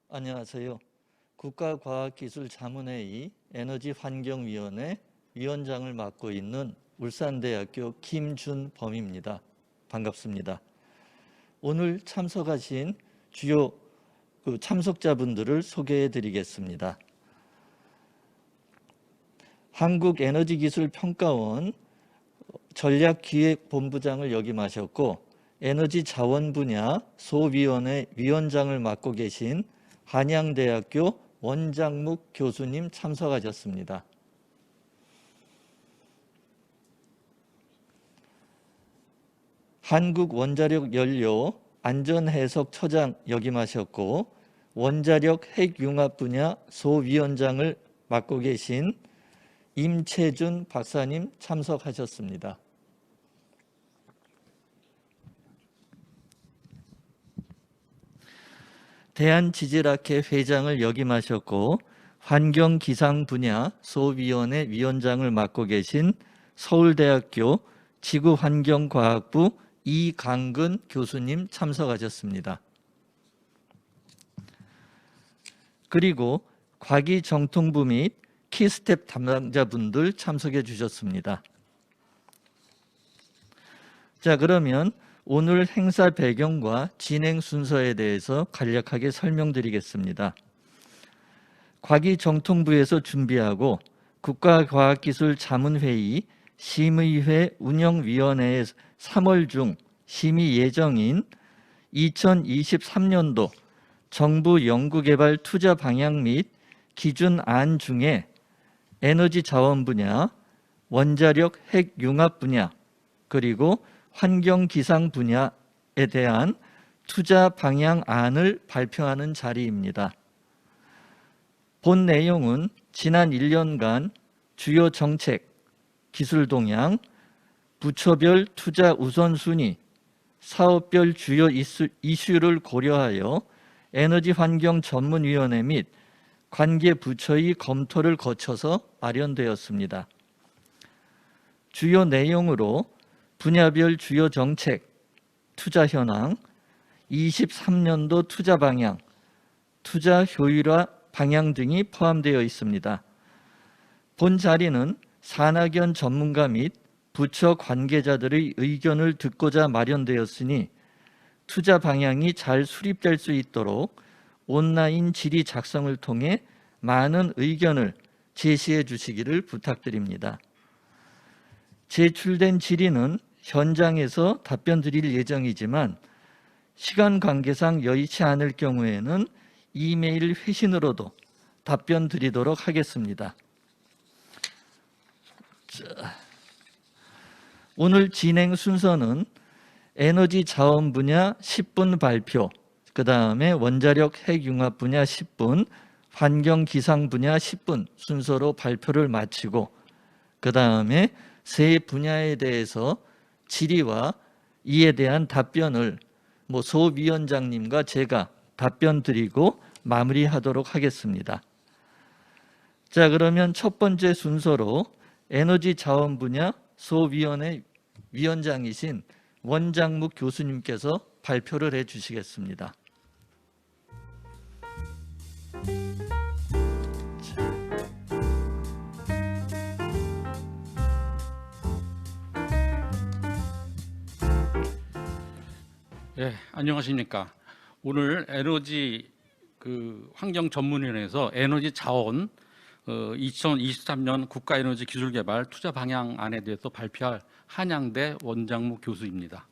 안녕하세요. 국가과학기술자문회의 에너지환경위원회 위원장을 맡고 있는 울산대학교 김준범입니다. 반갑습니다. 오늘 참석하신 주요 참석자분들을 소개해 드리겠습니다. 한국에너지기술평가원 전략기획본부장을 역임하셨고 에너지자원 분야 소위원회 위원장을 맡고 계신 한양대학교 원장묵 교수님 참석하셨습니다. 한국원자력연료 안전해석처장 역임하셨고 원자력 핵융합 분야 소위원장을 맡고 계신 임채준 박사님 참석하셨습니다. 대한지질학회 회장을 역임하셨고 환경기상 분야 소위원회 위원장을 맡고 계신 서울대학교 지구환경과학부 이강근 교수님 참석하셨습니다. 그리고 과기정통부 및 키스텝 담당자분들 참석해 주셨습니다. 자, 그러면 오늘 행사 배경과 진행 순서에 대해서 간략하게 설명드리겠습니다. 과기정통부에서 준비하고 국가과학기술자문회의 심의회 운영위원회에 3월 중 심의 예정인 2023년도 정부 연구개발 투자 방향 및 기준안 중에 에너지자원 분야, 원자력 핵융합 분야, 그리고 환경기상 분야에 대한 투자 방향안을 발표하는 자리입니다. 본 내용은 지난 1년간 주요 정책, 기술 동향, 부처별 투자 우선순위, 사업별 주요 이슈를 고려하여 에너지환경전문위원회 및 관계 부처의 검토를 거쳐서 마련되었습니다. 주요 내용으로 분야별 주요 정책, 투자 현황, 23년도 투자 방향, 투자 효율화 방향 등이 포함되어 있습니다. 본 자리는 산학연 전문가 및 부처 관계자들의 의견을 듣고자 마련되었으니 투자 방향이 잘 수립될 수 있도록 온라인 질의 작성을 통해 많은 의견을 제시해 주시기를 부탁드립니다. 제출된 질의는 현장에서 답변 드릴 예정이지만 시간 관계상 여의치 않을 경우에는 이메일 회신으로도 답변 드리도록 하겠습니다. 오늘 진행 순서는 에너지 자원 분야 10분 발표, 그 다음에 원자력 핵융합 분야 10분, 환경기상 분야 10분 순서로 발표를 마치고 그 다음에 세 분야에 대해서 질의와 이에 대한 답변을 소위원장님과 제가 답변 드리고 마무리하도록 하겠습니다. 자, 그러면 첫 번째 순서로 에너지 자원 분야 소위원회 위원장이신 원장묵 교수님께서 발표를 해 주시겠습니다. 네, 안녕하십니까. 오늘 에너지 환경전문위원회에서 에너지 자원 2023년 국가에너지 기술개발 투자 방향안에 대해서 발표할 한양대 원장묵 교수입니다.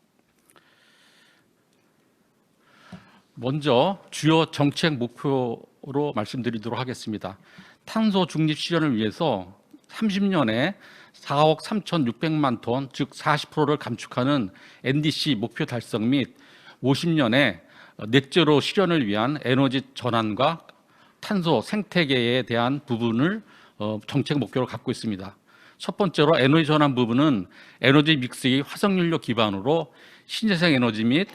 먼저 주요 정책 목표로 말씀드리도록 하겠습니다. 탄소 중립 실현을 위해서 30년에 4억 3,600만 톤, 즉 40%를 감축하는 NDC 목표 달성 및 50년에 넷제로 실현을 위한 에너지 전환과 탄소 생태계에 대한 부분을 정책 목표로 갖고 있습니다. 첫 번째로 에너지 전환 부분은 에너지 믹스의 화석연료 기반으로 신재생 에너지 및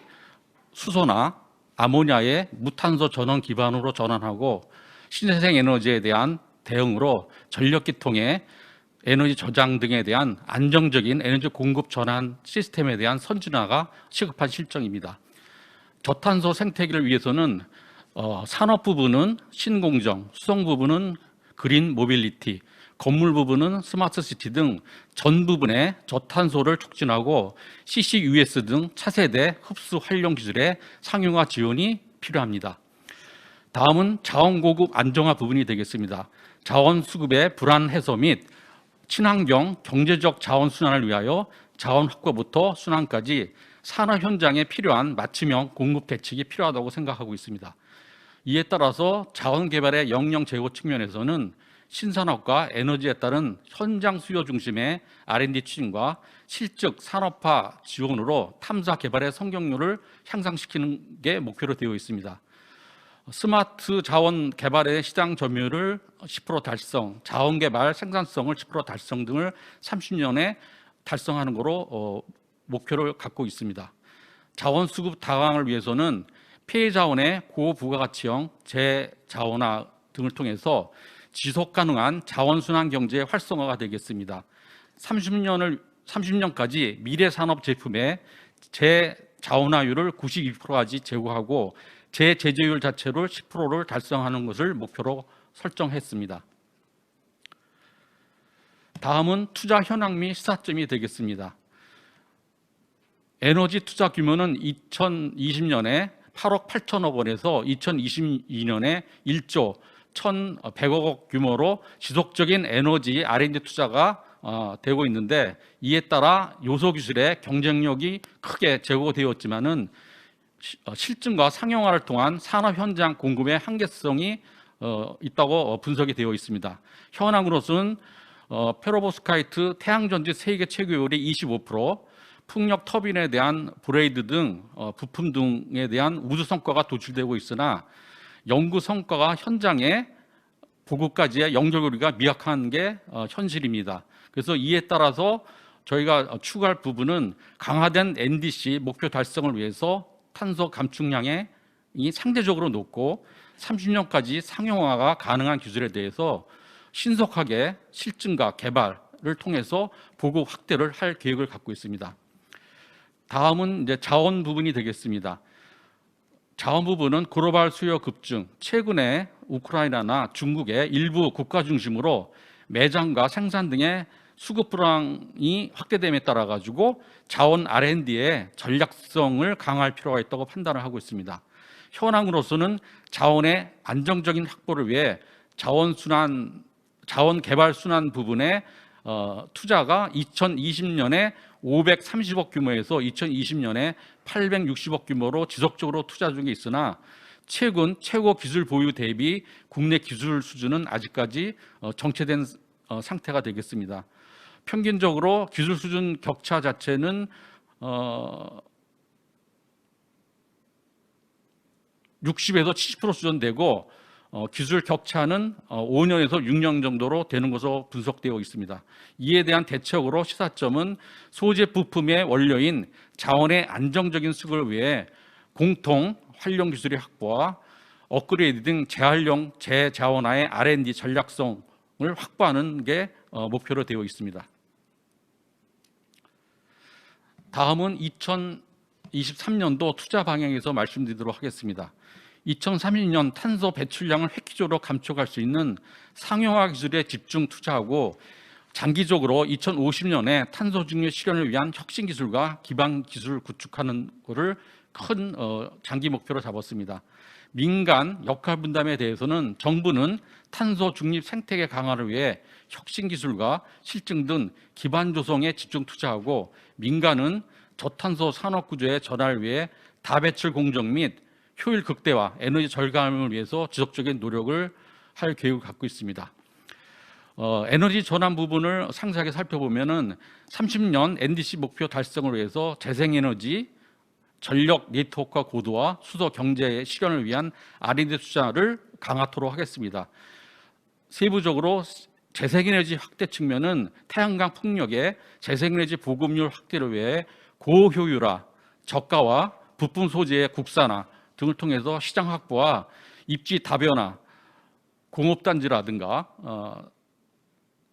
수소나 아모니아의 무탄소 전원 기반으로 전환하고 신재생 에너지에 대한 대응으로 전력기 통해 에너지 저장 등에 대한 안정적인 에너지 공급 전환 시스템에 대한 선진화가 시급한 실정입니다. 저탄소 생태계를 위해서는 산업 부분은 신공정, 수송 부분은 그린 모빌리티, 건물 부분은 스마트 시티 등 전 부분의 저탄소를 촉진하고 CCUS 등 차세대 흡수 활용 기술의 상용화 지원이 필요합니다. 다음은 자원 공급 안정화 부분이 되겠습니다. 자원 수급의 불안 해소 및 친환경 경제적 자원 순환을 위하여 자원 확보부터 순환까지 산업 현장에 필요한 맞춤형 공급 대책이 필요하다고 생각하고 있습니다. 이에 따라서 자원 개발의 역량 제고 측면에서는 신산업과 에너지에 따른 현장 수요 중심의 R&D 추진과 실적 산업화 지원으로 탐사 개발의 성공률을 향상시키는 게 목표로 되어 있습니다. 스마트 자원 개발의 시장 점유율을 10% 달성, 자원 개발 생산성을 10% 달성 등을 30년에 달성하는 거로 목표를 갖고 있습니다. 자원 수급 다강을 위해서는 폐해 자원의 고부가가치형 재자원화 등을 통해서 지속 가능한 자원 순환 경제의 활성화가 되겠습니다. 30년까지 미래 산업 제품의 재자원화율을 92%까지 제고하고 재제재율 자체를 10%를 달성하는 것을 목표로 설정했습니다. 다음은 투자 현황 및 시사점이 되겠습니다. 에너지 투자 규모는 2020년에 8억 8천억 원에서 2022년에 1조 1,100억 원 규모로 지속적인 에너지 R&D 투자가 되고 있는데, 이에 따라 요소 기술의 경쟁력이 크게 제고되었지만은 실증과 상용화를 통한 산업 현장 공급의 한계성이 있다고 분석이 되어 있습니다. 현황으로서는 페로보스카이트 태양전지 세계 최고율이 25%, 풍력 터빈에 대한 브레이드 등 부품 등에 대한 우수 성과가 도출되고 있으나 연구 성과가 현장에 보고까지의 연결고리가 미약한 게 현실입니다. 그래서 이에 따라서 저희가 추구할 부분은 강화된 NDC 목표 달성을 위해서 탄소 감축량이 상대적으로 높고 30년까지 상용화가 가능한 기술에 대해서 신속하게 실증과 개발을 통해서 보급 확대를 할 계획을 갖고 있습니다. 다음은 이제 자원 부분이 되겠습니다. 자원 부분은 글로벌 수요 급증, 최근에 우크라이나나 중국의 일부 국가 중심으로 매장과 생산 등의 수급 불황이 확대됨에 따라 가지고 자원 R&D의 전략성을 강화할 필요가 있다고 판단을 하고 있습니다. 현황으로서는 자원의 안정적인 확보를 위해 자원 개발 순환 부분에 투자가 2020년에 530억 규모에서 2020년에 860억 규모로 지속적으로 투자 중에 있으나 최근 최고 기술 보유 대비 국내 기술 수준은 아직까지 정체된 상태가 되겠습니다. 평균적으로 기술 수준 격차 자체는 60에서 70% 수준 되고 기술 격차는 5년에서 6년 정도로 되는 것으로 분석되어 있습니다. 이에 대한 대책으로 시사점은 소재 부품의 원료인 자원의 안정적인 수급을 위해 공통 활용 기술의 확보와 업그레이드 등 재활용, 재자원화의 R&D 전략성을 확보하는 게 목표로 되어 있습니다. 다음은 2023년도 투자 방향에서 말씀드리도록 하겠습니다. 2030년 탄소 배출량을 획기적으로 감축할 수 있는 상용화 기술에 집중 투자하고 장기적으로 2050년에 탄소 중립 실현을 위한 혁신 기술과 기반 기술 구축하는 것을 큰 장기 목표로 잡았습니다. 민간 역할 분담에 대해서는 정부는 탄소 중립 생태계 강화를 위해 혁신 기술과 실증 등 기반 조성에 집중 투자하고, 민간은 저탄소 산업 구조의 전환을 위해 다배출 공정 및 효율 극대화, 에너지 절감을 위해서 지속적인 노력을 할 계획을 갖고 있습니다. 에너지 전환 부분을 상세하게 살펴보면은 30년 NDC 목표 달성을 위해서 재생에너지, 전력 네트워크화 고도화, 수도 경제의 실현을 위한 R&D 투자를 강화토록 하겠습니다. 세부적으로 재생에너지 확대 측면은 태양광 풍력의 재생에너지 보급률 확대를 위해 고효율화, 저가화, 부품 소재의 국산화 등을 통해서 시장 확보와 입지 다변화, 공업단지라든가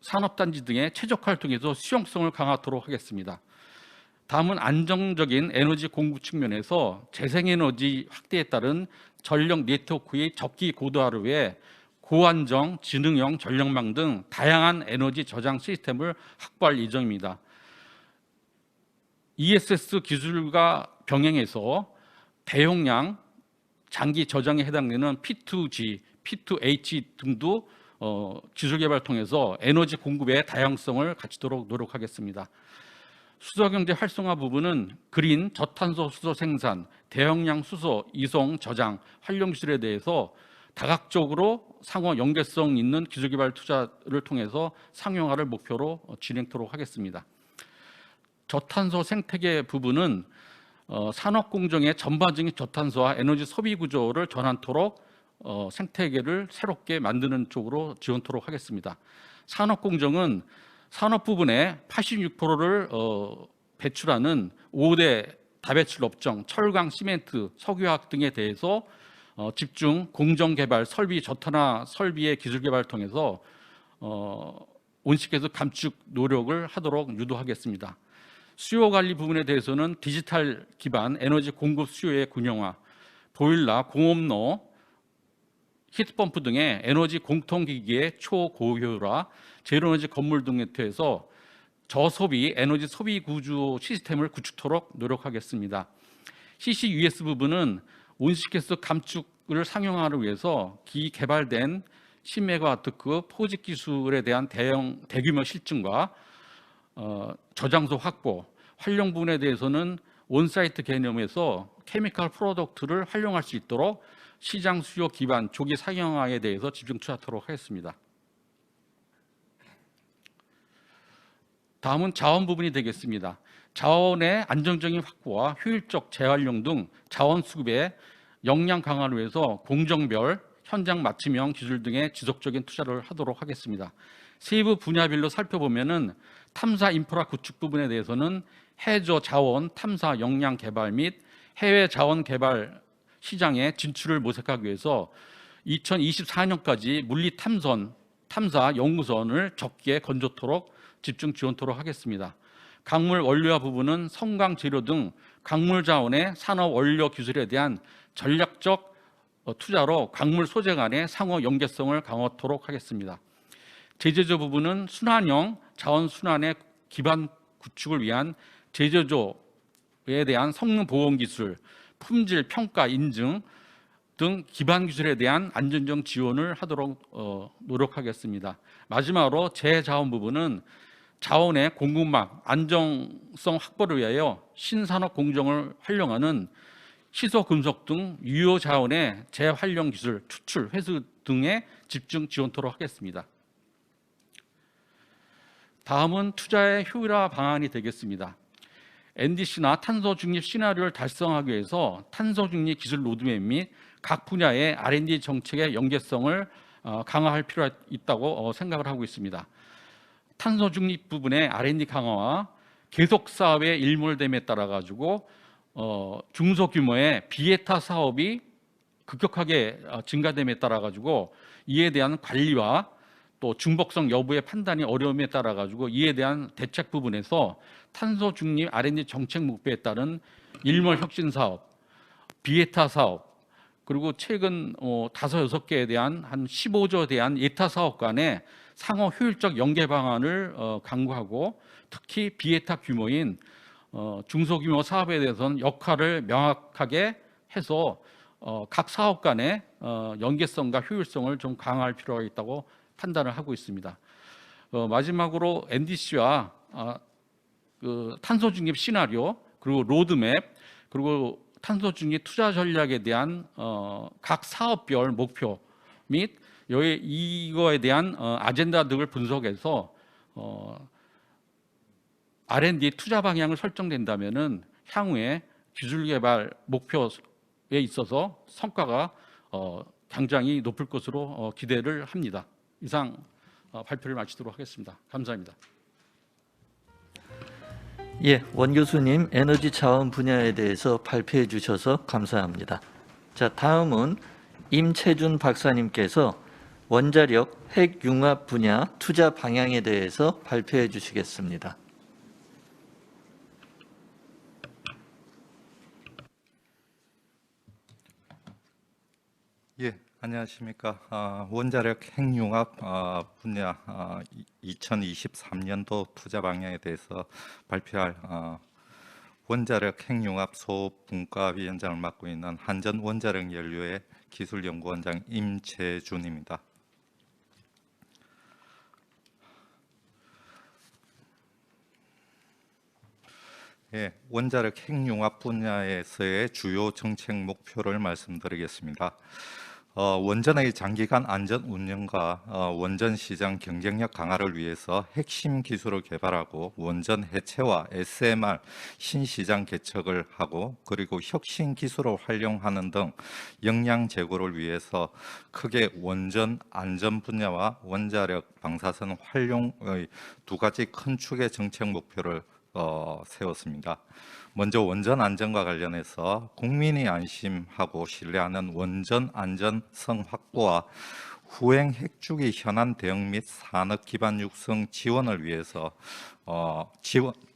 산업단지 등의 최적화를 통해서 수용성을 강화하도록 하겠습니다. 다음은 안정적인 에너지 공급 측면에서 재생에너지 확대에 따른 전력 네트워크의 적기 고도화를 위해 고안정, 지능형 전력망 등 다양한 에너지 저장 시스템을 확보할 예정입니다. ESS 기술과 병행해서 대용량 장기 저장에 해당되는 P2G, P2H 등도 기술 개발 통해서 에너지 공급의 다양성을 갖추도록 노력하겠습니다. 수소경제 활성화 부분은 그린 저탄소 수소 생산, 대용량 수소 이송 저장 활용 기술에 대해서 다각적으로 상호 연계성 있는 기술 개발 투자를 통해서 상용화를 목표로 진행토록 하겠습니다. 저탄소 생태계 부분은 산업 공정의 전반적인 저탄소와 에너지 소비 구조를 전환토록 생태계를 새롭게 만드는 쪽으로 지원토록 하겠습니다. 산업 공정은 산업 부분의 86%를 배출하는 5대 다배출 업종, 철강, 시멘트, 석유화학 등에 대해서 집중 공정 개발, 설비 저탄화 설비의 기술 개발을 통해서 온실가스 감축 노력을 하도록 유도하겠습니다. 수요 관리 부분에 대해서는 디지털 기반 에너지 공급 수요의 균형화, 보일러, 공업로, 히트펌프 등의 에너지 공통기기의 초고효율화, 제로에너지 건물 등에 대해서 저소비 에너지 소비 구조 시스템을 구축토록 노력하겠습니다. CCUS 부분은 온실가스 감축을 상용화를 위해서 기개발된 10메가와트급 포집 기술에 대한 대규모 실증과 저장소 확보, 활용 부분에 대해서는 온사이트 개념에서 케미컬 프로덕트를 활용할 수 있도록 시장 수요 기반 조기 상용화에 대해서 집중 투자하도록 하겠습니다. 다음은 자원 부분이 되겠습니다. 자원의 안정적인 확보와 효율적 재활용 등 자원 수급의 역량 강화를 위해서 공정별, 현장 맞춤형 기술 등의 지속적인 투자를 하도록 하겠습니다. 세부 분야별로 살펴보면은 탐사 인프라 구축 부분에 대해서는 해저 자원 탐사 역량 개발 및 해외 자원 개발 시장에 진출을 모색하기 위해서 2024년까지 물리 탐사 연구선을 적기에 건조토록 집중 지원토록 하겠습니다. 강물 원료화 부분은 성강 재료 등 강물 자원의 산업 원료 기술에 대한 전략적 투자로 강물 소재 간의 상호 연계성을 강화하도록 하겠습니다. 제조조 부분은 순환형 자원 순환의 기반 구축을 위한 제조조에 대한 성능 보건 기술, 품질 평가 인증 등 기반 기술에 대한 안전적 지원을 하도록 노력하겠습니다. 마지막으로 재자원 부분은 자원의 공급망 안정성 확보를 위하여 신산업 공정을 활용하는 희소 금속 등 유효 자원의 재활용 기술, 추출, 회수 등에 집중 지원토록 하겠습니다. 다음은 투자의 효율화 방안이 되겠습니다. NDC나 탄소 중립 시나리오를 달성하기 위해서 탄소 중립 기술 로드맵 및 각 분야의 R&D 정책의 연계성을 강화할 필요가 있다고 생각을 하고 있습니다. 탄소 중립 부분의 R&D 강화와 계속 사업의 일몰됨에 따라 가지고 중소규모의 비에타 사업이 급격하게 증가됨에 따라 가지고 이에 대한 관리와 또 중복성 여부의 판단이 어려움에 따라 가지고 이에 대한 대책 부분에서 탄소 중립 R&D 정책 목표에 따른 일몰 혁신 사업, 비에타 사업, 그리고 최근 5, 6개에 대한 한 15조에 대한 예타 사업 간의 상호 효율적 연계 방안을 강구하고 특히 비에타 규모인 중소규모 사업에 대해서는 역할을 명확하게 해서 각 사업 간의 연계성과 효율성을 좀 강화할 필요가 있다고 판단을 하고 있습니다. 마지막으로 NDC와 그 탄소 중립 시나리오 그리고 로드맵 그리고 탄소 중립 투자 전략에 대한 각 사업별 목표 및 이거에 대한 아젠다 등을 분석해서 R&D 투자 방향을 설정된다면은 향후에 기술 개발 목표에 있어서 성과가 굉장히 높을 것으로 기대를 합니다. 이상 발표를 마치도록 하겠습니다. 감사합니다. 예, 원 교수님 에너지 자원 분야에 대해서 발표해 주셔서 감사합니다. 자, 다음은 임채준 박사님께서 원자력 핵융합 분야 투자 방향에 대해서 발표해 주시겠습니다. 예, 안녕하십니까. 원자력 핵융합 분야 2023년도 투자 방향에 대해서 발표할 원자력 핵융합 소분과위원장을 맡고 있는 한전 원자력 연료의 기술연구원장 임채준입니다. 예, 원자력 핵융합 분야에서의 주요 정책 목표를 말씀드리겠습니다. 원전의 장기간 안전 운영과 원전 시장 경쟁력 강화를 위해서 핵심 기술을 개발하고 원전 해체와 SMR 신시장 개척을 하고 그리고 혁신 기술을 활용하는 등 역량 제고를 위해서 크게 원전 안전 분야와 원자력 방사선 활용의 두 가지 큰 축의 정책 목표를 세웠습니다. 먼저 원전 안전과 관련해서 국민이 안심하고 신뢰하는 원전 안전성 확보와 후행 핵주기 현안 대응 및 산업 기반 육성 지원을 위해서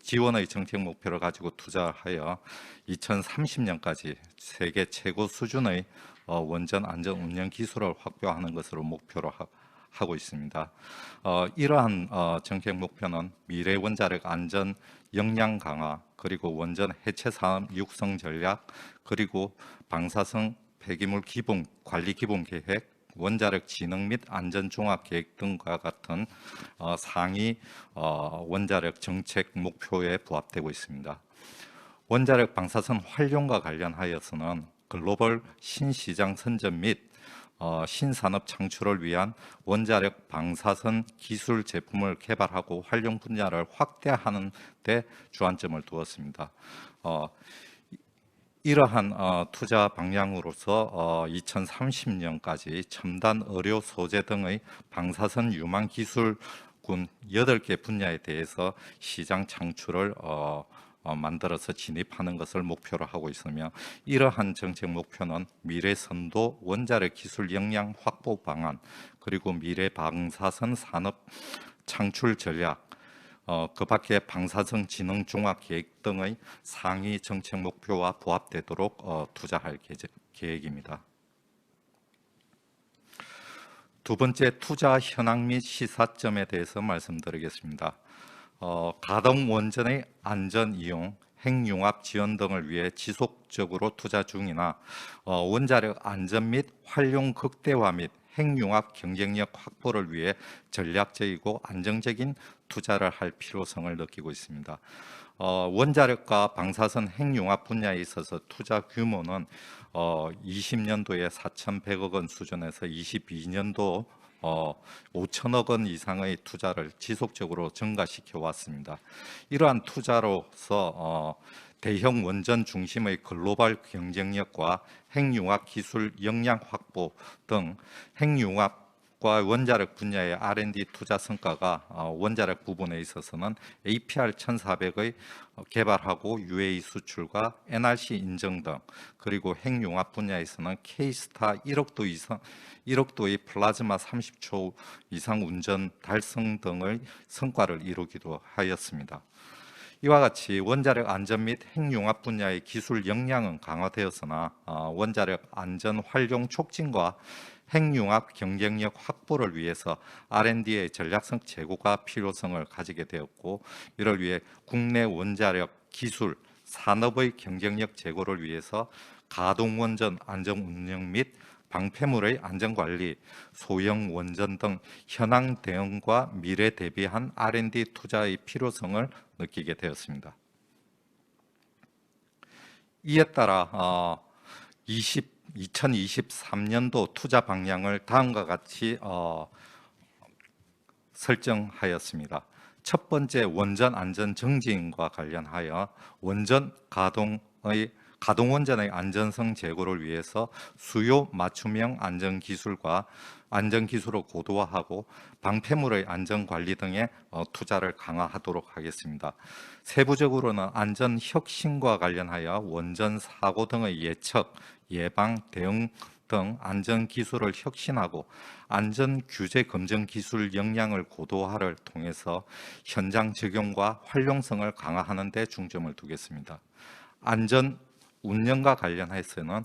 지원의 정책 목표를 가지고 투자하여 2030년까지 세계 최고 수준의 원전 안전 운영 기술을 확보하는 것으로 목표로 하고 있습니다. 이러한 정책 목표는 미래 원자력 안전 역량 강화, 그리고 원전 해체 사업 육성 전략, 그리고 방사성 폐기물 기본 관리 기본 계획, 원자력 진흥 및 안전 종합 계획 등과 같은 상위 원자력 정책 목표에 부합되고 있습니다. 원자력 방사선 활용과 관련하여서는 글로벌 신시장 선점 및 신산업 창출을 위한 원자력 방사선 기술 제품을 개발하고 활용 분야를 확대하는 데 주안점을 두었습니다. 이러한 투자 방향으로서 2030년까지 첨단 의료 소재 등의 방사선 유망 기술군 8개 분야에 대해서 시장 창출을 만들어서 진입하는 것을 목표로 하고 있으며 이러한 정책 목표는 미래 선도 원자력 기술 역량 확보 방안 그리고 미래 방사선 산업 창출 전략 그 밖에 방사성 진흥 종합 계획 등의 상위 정책 목표와 부합되도록 투자할 계획입니다. 두 번째 투자 현황 및 시사점에 대해서 말씀드리겠습니다. 가동 원전의 안전 이용, 핵융합 지원 등을 위해 지속적으로 투자 중이나 원자력 안전 및 활용 극대화 및 핵융합 경쟁력 확보를 위해 전략적이고 안정적인 투자를 할 필요성을 느끼고 있습니다. 원자력과 방사선 핵융합 분야에 있어서 투자 규모는 20년도에 4,100억 원 수준에서 22년도 5천억 원 이상의 투자를 지속적으로 증가시켜 왔습니다. 이러한 투자로서 대형 원전 중심의 글로벌 경쟁력과 핵융합 기술 역량 확보 등 핵융합과 원자력 분야의 R&D 투자 성과가 원자력 부분에 있어서는 APR 1400의 개발하고 UAE 수출과 NRC 인정 등 그리고 핵융합 분야에서는 K스타 1억도의 플라즈마 30초 이상 운전 달성 등의 성과를 이루기도 하였습니다. 이와 같이 원자력 안전 및 핵융합 분야의 기술 역량은 강화되었으나 원자력 안전 활용 촉진과 핵융합 경쟁력 확보를 위해서 R&D의 전략성 제고가 필요성을 가지게 되었고 이를 위해 국내 원자력 기술 산업의 경쟁력 제고를 위해서 가동 원전 안전 운영 및 방패물의 안전관리, 소형 원전 등 현황 대응과 미래 대비한 R&D 투자의 필요성을 느끼게 되었습니다. 이에 따라 2023년도 투자 방향을 다음과 같이 설정하였습니다. 첫 번째, 원전 안전 정지인과 관련하여 원전 가동 원전의 안전성 제고를 위해서 수요 맞춤형 안전 기술과 안전 기술을 고도화하고 방패물의 안전 관리 등의 투자를 강화하도록 하겠습니다. 세부적으로는 안전 혁신과 관련하여 원전 사고 등의 예측, 예방, 대응 등 안전 기술을 혁신하고 안전 규제 검증 기술 역량을 고도화를 통해서 현장 적용과 활용성을 강화하는 데 중점을 두겠습니다. 안전 운영과 관련해서는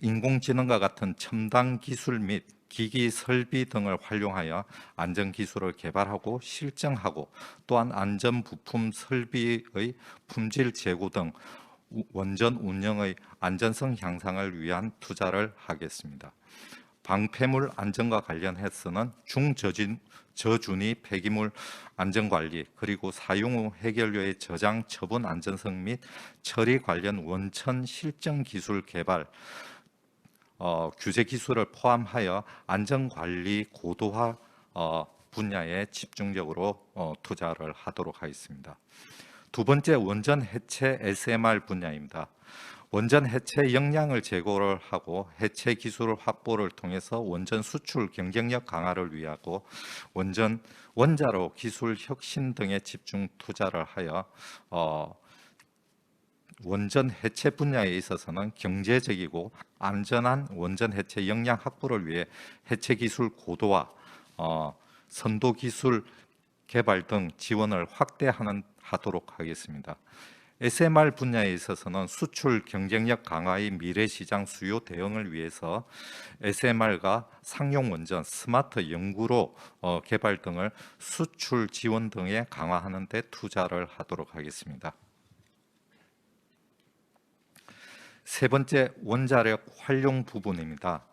인공지능과 같은 첨단 기술 및 기기 설비 등을 활용하여 안전 기술을 개발하고 실증하고, 또한 안전 부품 설비의 품질 제고 등 원전 운영의 안전성 향상을 위한 투자를 하겠습니다. 방패물 안전과 관련해서는 중저준위 폐기물 안전관리, 그리고 사용 후 해결료의 저장 처분 안전성 및 처리 관련 원천 실증 기술 개발, 규제 기술을 포함하여 안전관리 고도화 분야에 집중적으로 투자를 하도록 하겠습니다. 두 번째, 원전 해체 SMR 분야입니다. 원전 해체 역량을 제고를 하고 해체 기술 확보를 통해서 원전 수출 경쟁력 강화를 위하고 원자로 기술 혁신 등에 집중 투자를 하여 원전 해체 분야에 있어서는 경제적이고 안전한 원전 해체 역량 확보를 위해 해체 기술 고도화, 선도 기술 개발 등 지원을 확대하도록 하겠습니다. SMR 분야에 있어서는 수출 경쟁력 강화의 미래 시장 수요 대응을 위해서 SMR과 상용 원전, 스마트 연구로 개발 등을 수출 지원 등에 강화하는 데 투자를 하도록 하겠습니다. 세 번째, 원자력 활용 부분입니다.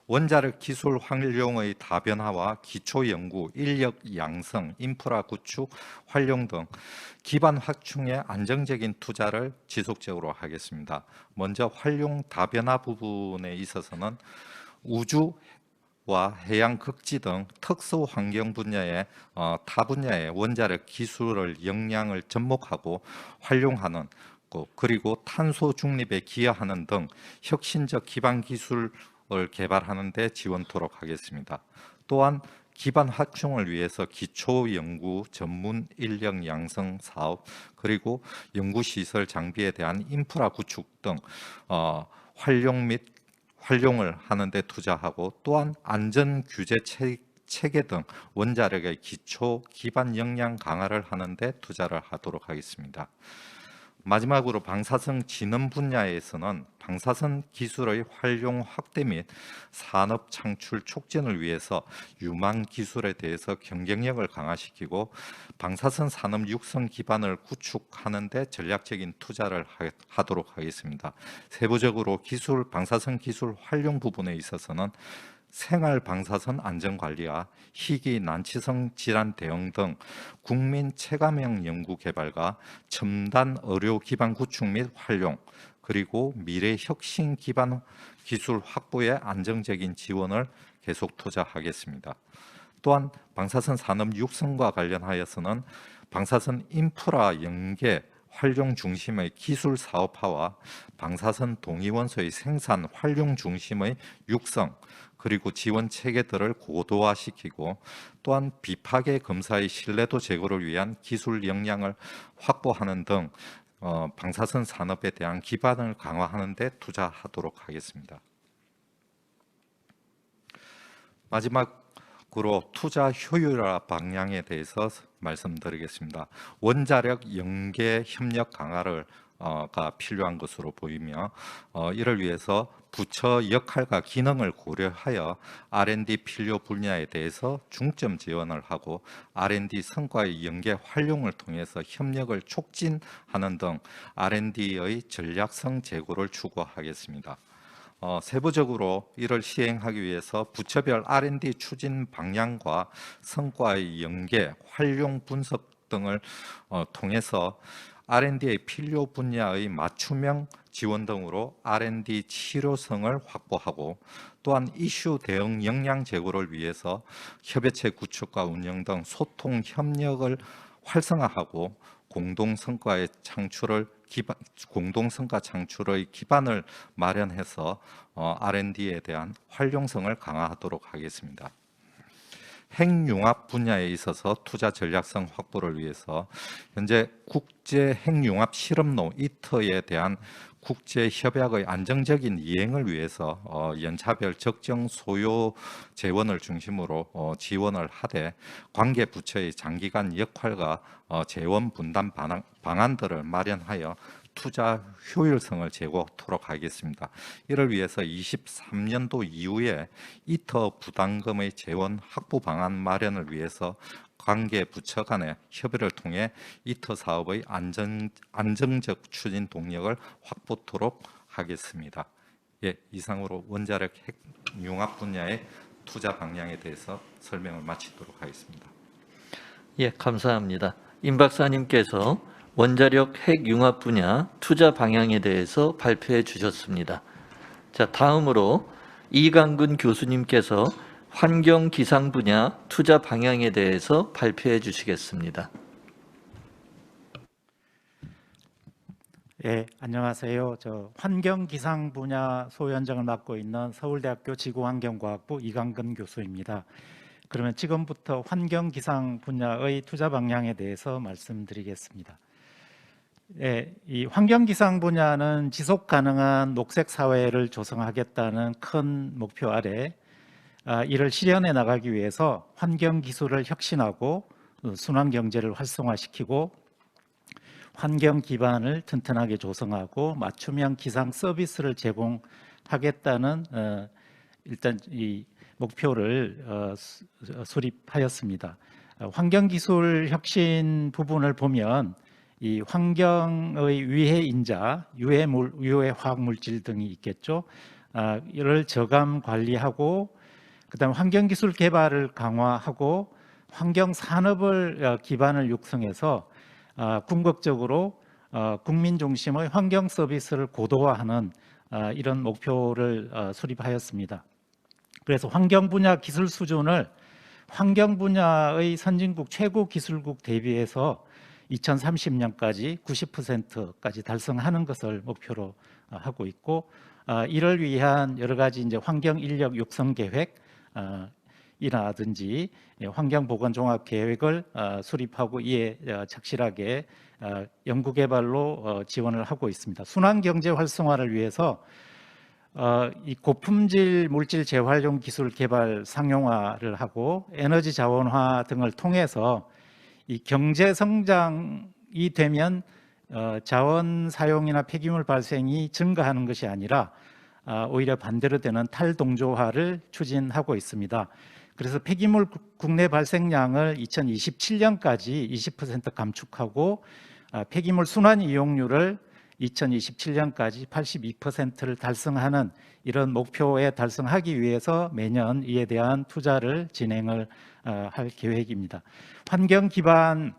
원자력 기술 활용의 다변화와 기초 연구, 인력 양성, 인프라 구축, 활용 등 기반 확충에 안정적인 투자를 지속적으로 하겠습니다. 먼저 활용 다변화 부분에 있어서는 우주와 해양 극지 등 특수 환경 분야의 타 분야의 원자력 기술을 역량을 접목하고 활용하는, 그리고 탄소 중립에 기여하는 등 혁신적 기반 기술을 개발하는 데 지원토록 하겠습니다. 또한 기반 확충을 위해서 기초 연구, 전문 인력 양성 사업, 그리고 연구 시설 장비에 대한 인프라 구축 등 활용을 하는 데 투자하고, 또한 안전 규제 체계 등 원자력의 기초 기반 역량 강화를 하는 데 투자를 하도록 하겠습니다. 마지막으로 방사선 진흥 분야에서는 방사선 기술의 활용 확대 및 산업 창출 촉진을 위해서 유망 기술에 대해서 경쟁력을 강화시키고 방사선 산업 육성 기반을 구축하는 데 전략적인 투자를 하도록 하겠습니다. 세부적으로 방사선 기술 활용 부분에 있어서는 생활 방사선 안전 관리와 희귀 난치성 질환 대응 등 국민 체감형 연구 개발과 첨단 의료 기반 구축 및 활용, 그리고 미래 혁신 기반 기술 확보에 안정적인 지원을 계속 투자하겠습니다. 또한 방사선 산업 육성과 관련하여서는 방사선 인프라 연계 활용 중심의 기술 사업화와 방사선 동위원소의 생산 활용 중심의 육성, 그리고 지원 체계들을 고도화시키고, 또한 비파괴 검사의 신뢰도 제고를 위한 기술 역량을 확보하는 등 방사선 산업에 대한 기반을 강화하는 데 투자하도록 하겠습니다. 마지막으로 투자 효율화 방향에 대해서 말씀드리겠습니다. 원자력 연계 협력 강화를 가 필요한 것으로 보이며, 이를 위해서 부처 역할과 기능을 고려하여 R&D 필요 분야에 대해서 중점 지원을 하고 R&D 성과의 연계 활용을 통해서 협력을 촉진하는 등 R&D의 전략성 제고를 추구하겠습니다. 세부적으로 이를 시행하기 위해서 부처별 R&D 추진 방향과 성과의 연계, 활용 분석 등을 통해서 R&D의 필요 분야의 맞춤형 지원 등으로 R&D 치료성을 확보하고, 또한 이슈 대응 역량 제고를 위해서 협의체 구축과 운영 등 소통 협력을 활성화하고 공동 성과 창출의 기반을 마련해서 R&D에 대한 활용성을 강화하도록 하겠습니다. 핵융합 분야에 있어서 투자 전략성 확보를 위해서 현재 국제 핵융합 실험로 ITER에 대한 국제 협약의 안정적인 이행을 위해서 연차별 적정 소요 재원을 중심으로 지원을 하되 관계 부처의 장기간 역할과 재원 분담 방안들을 마련하여 투자 효율성을 제고하도록 하겠습니다. 이를 위해서 23년도 이후에 이터 부담금의 재원 확보 방안 마련을 위해서 관계 부처 간의 협의를 통해 이터 사업의 안정적 추진 동력을 확보토록 하겠습니다. 예, 이상으로 원자력 핵융합 분야의 투자 방향에 대해서 설명을 마치도록 하겠습니다. 예, 감사합니다. 임 박사님께서 원자력 핵융합 분야 투자 방향에 대해서 발표해 주셨습니다. 자, 다음으로 이강근 교수님께서 환경 기상 분야 투자 방향에 대해서 발표해 주시겠습니다. 예, 안녕하세요. 저 환경 기상 분야 소위원장을 맡고 있는 서울대학교 지구환경과학부 이강근 교수입니다. 그러면 지금부터 환경 기상 분야의 투자 방향에 대해서 말씀드리겠습니다. 예, 이 환경 기상 분야는 지속 가능한 녹색 사회를 조성하겠다는 큰 목표 아래 이를 실현해 나가기 위해서 환경 기술을 혁신하고 순환 경제를 활성화시키고 환경 기반을 튼튼하게 조성하고 맞춤형 기상 서비스를 제공하겠다는 일단 이 목표를 수립하였습니다. 환경 기술 혁신 부분을 보면 이 환경의 위해 인자, 유해 화학 물질 등이 있겠죠. 이를 저감 관리하고 그다음 환경 기술 개발을 강화하고 환경 산업을 기반을 육성해서 궁극적으로 국민 중심의 환경 서비스를 고도화하는 이런 목표를 수립하였습니다. 그래서 환경 분야 기술 수준을 환경 분야의 선진국 최고 기술국 대비해서 2030년까지 90%까지 달성하는 것을 목표로 하고 있고 이를 위한 여러 가지 이제 환경 인력 육성 계획 이라든지 환경 보건 종합 계획을 수립하고 이에 착실하게 연구 개발로 지원을 하고 있습니다. 순환 경제 활성화를 위해서 이 고품질 물질 재활용 기술 개발 상용화를 하고 에너지 자원화 등을 통해서 이 경제 성장이 되면 자원 사용이나 폐기물 발생이 증가하는 것이 아니라 오히려 반대로 되는 탈동조화를 추진하고 있습니다. 그래서 폐기물 국내 발생량을 2027년까지 20% 감축하고 폐기물 순환 이용률을 2027년까지 82%를 달성하는 이런 목표에 달성하기 위해서 매년 이에 대한 투자를 진행을 할 계획입니다. 환경 기반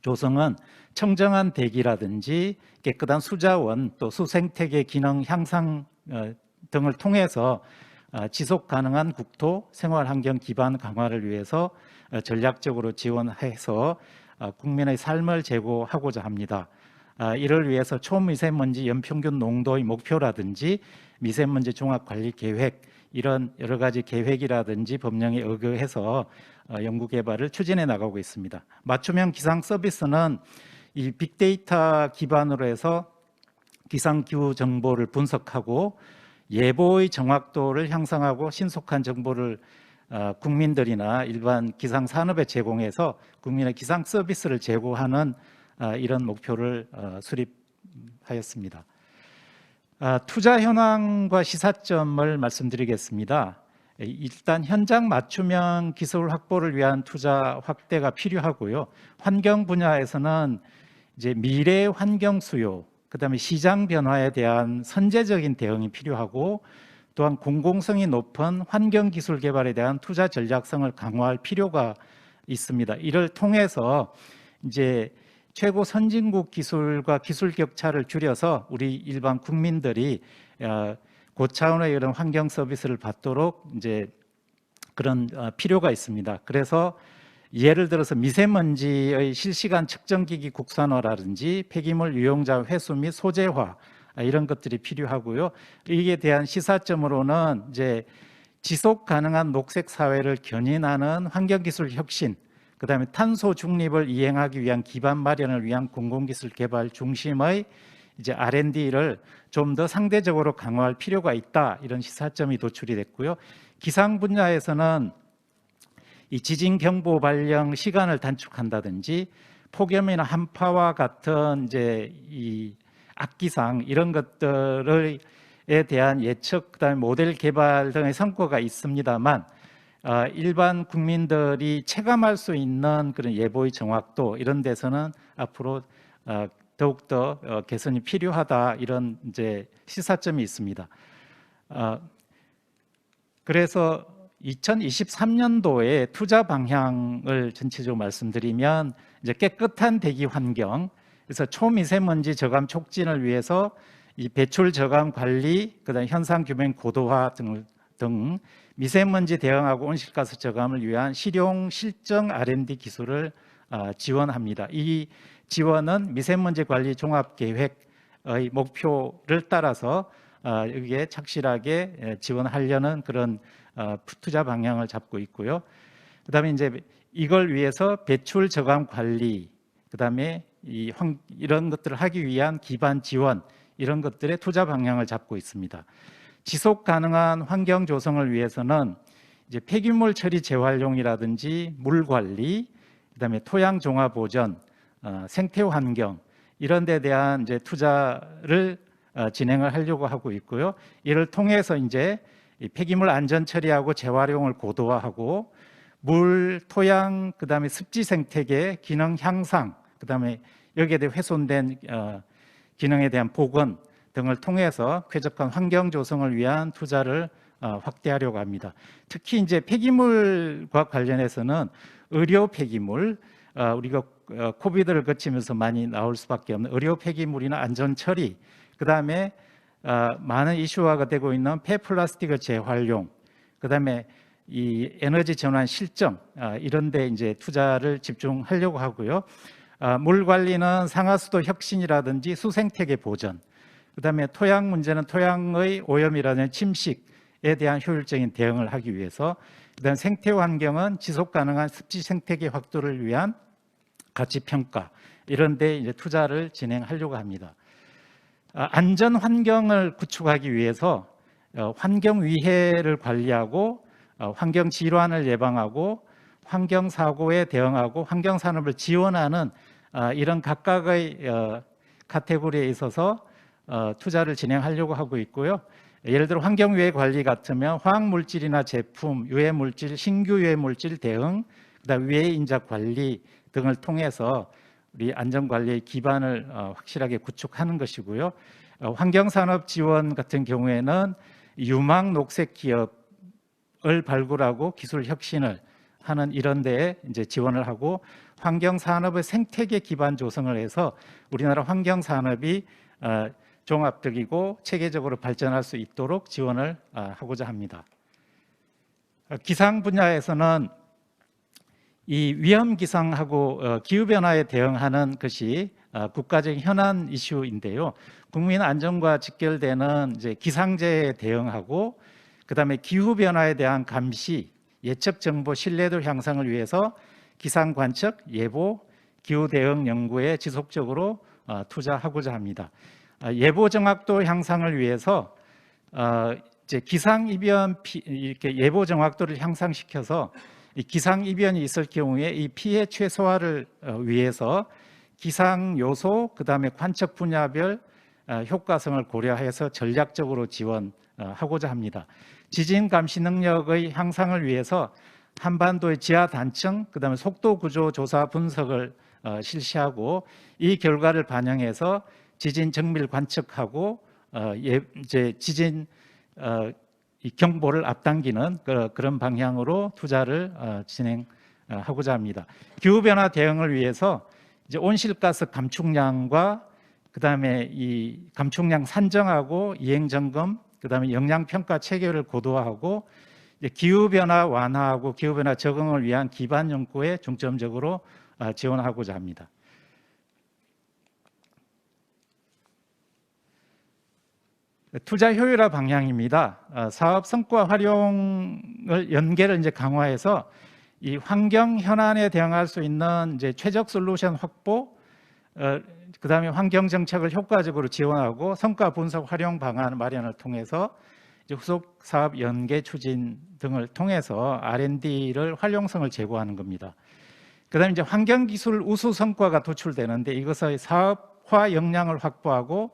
조성은 청정한 대기라든지 깨끗한 수자원 또 수생태계 기능 향상 등을 통해서 지속 가능한 국토 생활 환경 기반 강화를 위해서 전략적으로 지원해서 국민의 삶을 제고하고자 합니다. 이를 위해서 초미세먼지 연평균 농도의 목표라든지 미세먼지 종합 관리 계획 이런 여러 가지 계획이라든지 법령에 의거해서 연구 개발을 추진해 나가고 있습니다. 맞춤형 기상 서비스는 이 빅데이터 기반으로 해서 기상 기후 정보를 분석하고 예보의 정확도를 향상하고 신속한 정보를 국민들이나 일반 기상 산업에 제공해서 국민의 기상 서비스를 제공하는 이런 목표를 수립하였습니다. 투자 현황과 시사점을 말씀드리겠습니다. 일단 현장 맞춤형 기술 확보를 위한 투자 확대가 필요하고요. 환경 분야에서는 이제 미래 환경 수요, 그다음에 시장 변화에 대한 선제적인 대응이 필요하고 또한 공공성이 높은 환경 기술 개발에 대한 투자 전략성을 강화할 필요가 있습니다. 이를 통해서 이제 최고 선진국 기술과 기술 격차를 줄여서 우리 일반 국민들이 고차원의 이런 환경 서비스를 받도록 이제 그런 필요가 있습니다. 그래서 예를 들어서 미세먼지의 실시간 측정기기 국산화라든지 폐기물 유용자 회수 및 소재화 이런 것들이 필요하고요. 이에 대한 시사점으로는 이제 지속 가능한 녹색 사회를 견인하는 환경기술 혁신, 그다음에 탄소 중립을 이행하기 위한 기반 마련을 위한 공공기술 개발 중심의 이제 R&D를 좀 더 상대적으로 강화할 필요가 있다, 이런 시사점이 도출이 됐고요. 기상 분야에서는 이 지진 경보 발령 시간을 단축한다든지 폭염이나 한파와 같은 이제 이 악기상 이런 것들에 대한 예측, 그다음에 모델 개발 등의 성과가 있습니다만 일반 국민들이 체감할 수 있는 그런 예보의 정확도 이런 데서는 앞으로 더욱더 개선이 필요하다, 이런 이제 시사점이 있습니다. 그래서 2023년도에 투자 방향을 전체적으로 말씀드리면 이제 깨끗한 대기 환경, 그래서 초미세먼지 저감 촉진을 위해서 이 배출 저감 관리, 그다음 현상 규명 고도화 등 미세먼지 대응하고 온실가스 저감을 위한 실용 실정 R&D 기술을 지원합니다. 이 지원은 미세먼지 관리 종합 계획의 목표를 따라서 여기에 착실하게 지원하려는 그런 투자 방향을 잡고 있고요. 그다음에 이제 이걸 위해서 배출 저감 관리, 그다음에 이런 것들을 하기 위한 기반 지원, 이런 것들의 투자 방향을 잡고 있습니다. 지속 가능한 환경 조성을 위해서는 이제 폐기물 처리 재활용이라든지 물 관리, 그다음에 토양 종화 보전, 생태 환경 이런 데 대한 이제 투자를 진행을 하려고 하고 있고요. 이를 통해서 이제 폐기물 안전 처리하고 재활용을 고도화하고 물, 토양, 그다음에 습지 생태계 기능 향상, 그다음에 여기에 대해 훼손된 기능에 대한 복원 등을 통해서 쾌적한 환경 조성을 위한 투자를 확대하려고 합니다. 특히 이제 폐기물과 관련해서는 의료 폐기물, 우리가 코비드를 거치면서 많이 나올 수밖에 없는 의료 폐기물이나 안전 처리, 그다음에 많은 이슈화가 되고 있는 폐플라스틱의 재활용, 그다음에 이 에너지 전환 실정, 이런 데 이제 투자를 집중하려고 하고요. 물 관리는 상하수도 혁신이라든지 수생태계 보전, 그다음에 토양 문제는 토양의 오염이라든지 침식에 대한 효율적인 대응을 하기 위해서, 그다음 생태 환경은 지속 가능한 습지 생태계 확보를 위한 가치 평가, 이런 데 이제 투자를 진행하려고 합니다. 안전 환경을 구축하기 위해서 환경 위해를 관리하고 환경 질환을 예방하고 환경 사고에 대응하고 환경 산업을 지원하는 이런 각각의 카테고리에 있어서 투자를 진행하려고 하고 있고요. 예를 들어 환경 위해 관리 같으면 화학 물질이나 제품, 유해 물질, 신규 유해 물질 대응, 그다음 위해 인자 관리 등을 통해서 우리 안전 관리의 기반을 확실하게 구축하는 것이고요. 환경산업 지원 같은 경우에는 유망 녹색 기업을 발굴하고 기술 혁신을 하는 이런 데에 이제 지원을 하고, 환경산업의 생태계 기반 조성을 해서 우리나라 환경산업이 종합적이고 체계적으로 발전할 수 있도록 지원을 하고자 합니다. 기상 분야에서는 이 위험 기상하고 기후 변화에 대응하는 것이 국가적인 현안 이슈인데요. 국민 안전과 직결되는 이제 기상재해에 대응하고, 그다음에 기후 변화에 대한 감시, 예측 정보 신뢰도 향상을 위해서 기상 관측, 예보, 기후 대응 연구에 지속적으로 투자하고자 합니다. 예보 정확도 향상을 위해서 이제 기상 이변 이렇게 예보 정확도를 향상시켜서 이 기상 이변이 있을 경우에 이 피해 최소화를 위해서 기상 요소, 그다음에 관측 분야별 효과성을 고려해서 전략적으로 지원하고자 합니다. 지진 감시 능력의 향상을 위해서 한반도의 지하 단층, 그다음에 속도 구조 조사 분석을 실시하고, 이 결과를 반영해서 지진 정밀 관측하고 이제 지진 이 경보를 앞당기는 그런 방향으로 투자를 진행하고자 합니다. 기후 변화 대응을 위해서 이제 온실가스 감축량과 그다음에 이 감축량 산정하고 이행 점검, 그다음에 영향 평가 체계를 고도화하고 기후 변화 완화하고 기후 변화 적응을 위한 기반 연구에 중점적으로 지원하고자 합니다. 투자 효율화 방향입니다. 사업 성과 활용을 연계를 이제 강화해서 이 환경 현안에 대응할 수 있는 이제 최적 솔루션 확보, 그다음에 환경 정책을 효과적으로 지원하고 성과 분석 활용 방안 마련을 통해서 이제 후속 사업 연계 추진 등을 통해서 R&D를 활용성을 제고하는 겁니다. 그다음에 이제 환경 기술 우수 성과가 도출되는데 이것의 사업화 역량을 확보하고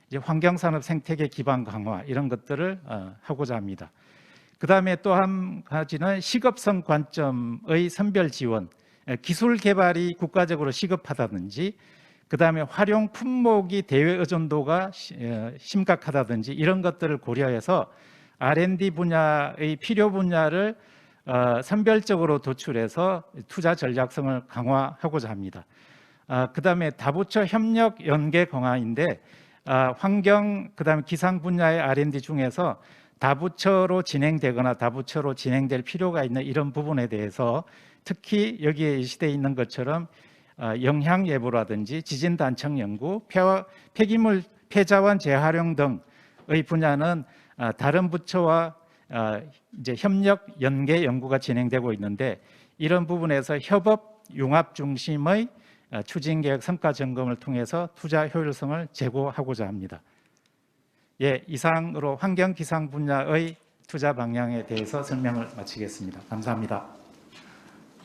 이제 환경 산업 생태계 기반 강화 이런 것들을 하고자 합니다. 그다음에 또 한 가지는 시급성 관점의 선별 지원, 기술 개발이 국가적으로 시급하다든지 그다음에 활용 품목이 대외 의존도가 심각하다든지 이런 것들을 고려해서 R&D 분야의 필요 분야를 선별적으로 도출해서 투자 전략성을 강화하고자 합니다. 그다음에 다부처 협력 연계 강화인데 환경 그다음에 기상 분야의 R&D 중에서 다부처로 진행되거나 다부처로 진행될 필요가 있는 이런 부분에 대해서 특히 여기에 예시되어 있는 것처럼 영향 예보라든지 지진 단청 연구, 폐기물 폐자원 재활용 등의 분야는 다른 부처와 이제 협력 연계 연구가 진행되고 있는데 이런 부분에서 협업 융합 중심의 추진 계획 성과 점검을 통해서 투자 효율성을 제고하고자 합니다. 예, 이상으로 환경 기상 분야의 투자 방향에 대해서 설명을 마치겠습니다. 감사합니다.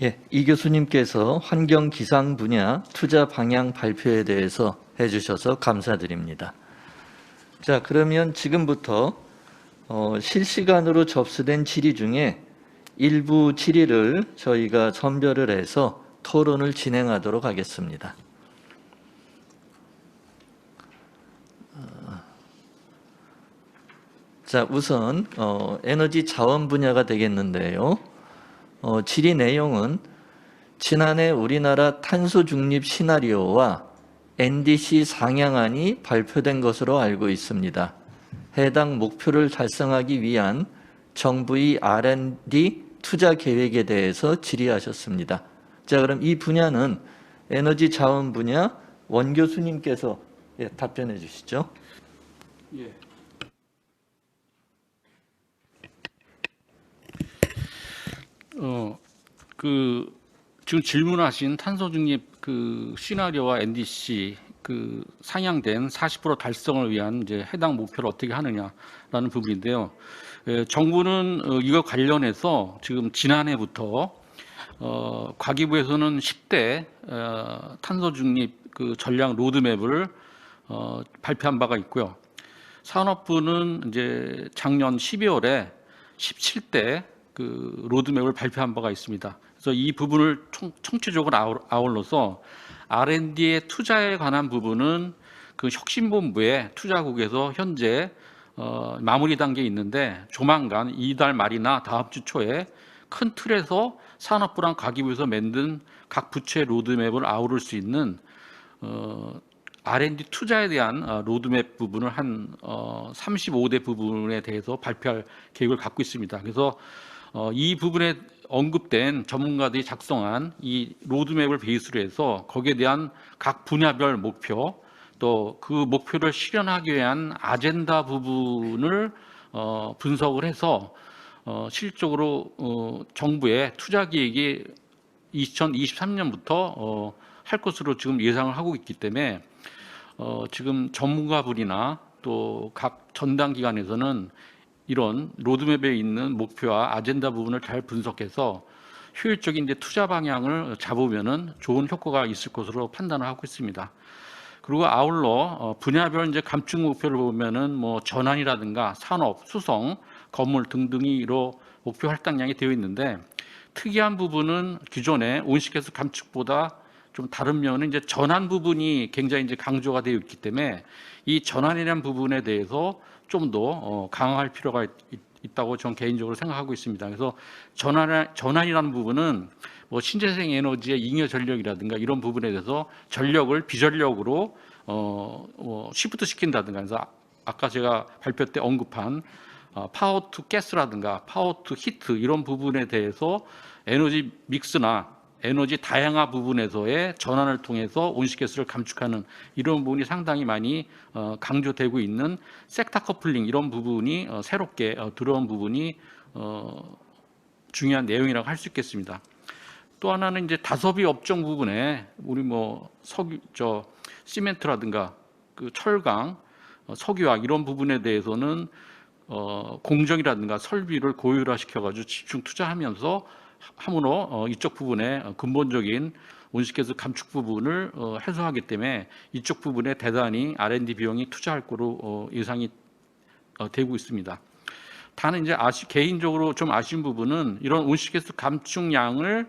예, 이 교수님께서 환경 기상 분야 투자 방향 발표에 대해서 해주셔서 감사드립니다. 자, 그러면 지금부터 실시간으로 접수된 질의 중에 일부 질의를 저희가 선별을 해서 토론을 진행하도록 하겠습니다. 자, 우선 에너지 자원 분야가 되겠는데요. 질의 내용은 지난해 우리나라 탄소 중립 시나리오와 NDC 상향안이 발표된 것으로 알고 있습니다. 해당 목표를 달성하기 위한 정부의 R&D 투자 계획에 대해서 질의하셨습니다. 자, 그럼 이 분야는 에너지 자원 분야 원 교수님께서 답변해 주시죠. 예. 지금 질문하신 탄소 중립 시나리오와 NDC 상향된 40% 달성을 위한 이제 해당 목표를 어떻게 하느냐라는 부분인데요. 정부는 이거 관련해서 지금 지난해부터 과기부에서는 10대 탄소 중립 전략 로드맵을 발표한 바가 있고요. 산업부는 이제 작년 12월에 17대 로드맵을 발표한 바가 있습니다. 그래서 이 부분을 총체적으로 아울러서 R&D의 투자에 관한 부분은 혁신본부의 투자국에서 현재 마무리 단계에 있는데 조만간 이달 말이나 다음 주 초에 큰 틀에서 산업부랑 과기부에서 만든 각 부처의 로드맵을 아우를 수 있는 R&D 투자에 대한 로드맵 부분을 한 35대 부분에 대해서 발표할 계획을 갖고 있습니다. 그래서 이 부분에 언급된 전문가들이 작성한 이 로드맵을 베이스로 해서 거기에 대한 각 분야별 목표 또 그 목표를 실현하기 위한 아젠다 부분을 분석을 해서 실질적으로 정부의 투자 계획이 2023년부터 할 것으로 지금 예상을 하고 있기 때문에 지금 전문가분이나 또 각 전담 기관에서는 이런 로드맵에 있는 목표와 아젠다 부분을 잘 분석해서 효율적인 이제 투자 방향을 잡으면은 좋은 효과가 있을 것으로 판단을 하고 있습니다. 그리고 아울러 분야별 이제 감축 목표를 보면은 뭐 전환이라든가 산업, 수성, 건물 등등이로 목표 할당량이 되어 있는데 특이한 부분은 기존의 온실가스 감축보다 좀 다른 면은 이제 전환 부분이 굉장히 이제 강조가 되어 있기 때문에 이 전환이라는 부분에 대해서 좀 더 강화할 필요가 있다고 저는 개인적으로 생각하고 있습니다. 그래서 전환이라는 부분은 뭐 신재생 에너지의 잉여 전력이라든가 이런 부분에 대해서 전력을 비전력으로 시프트 시킨다든가 그래서 아까 제가 발표 때 언급한 파워 투 가스라든가 파워 투 히트 이런 부분에 대해서 에너지 믹스나 에너지 다양화 부분에서의 전환을 통해서 온실가스를 감축하는 이런 부분이 상당히 많이 강조되고 있는 섹터 커플링 이런 부분이 새롭게 들어온 부분이 중요한 내용이라고 할 수 있겠습니다. 또 하나는 이제 다소비 업종 부분에 우리 뭐 시멘트라든가 그 철강, 석유화학 이런 부분에 대해서는 공정이라든가 설비를 고율화시켜가지고 집중 투자하면서 함으로 이쪽 부분에 근본적인 온실가스 감축 부분을 해소하기 때문에 이쪽 부분에 대단히 R&D 비용이 투자할 거로 예상이 되고 있습니다. 다는 이제 개인적으로 좀 아쉬운 부분은 이런 온실가스 감축량을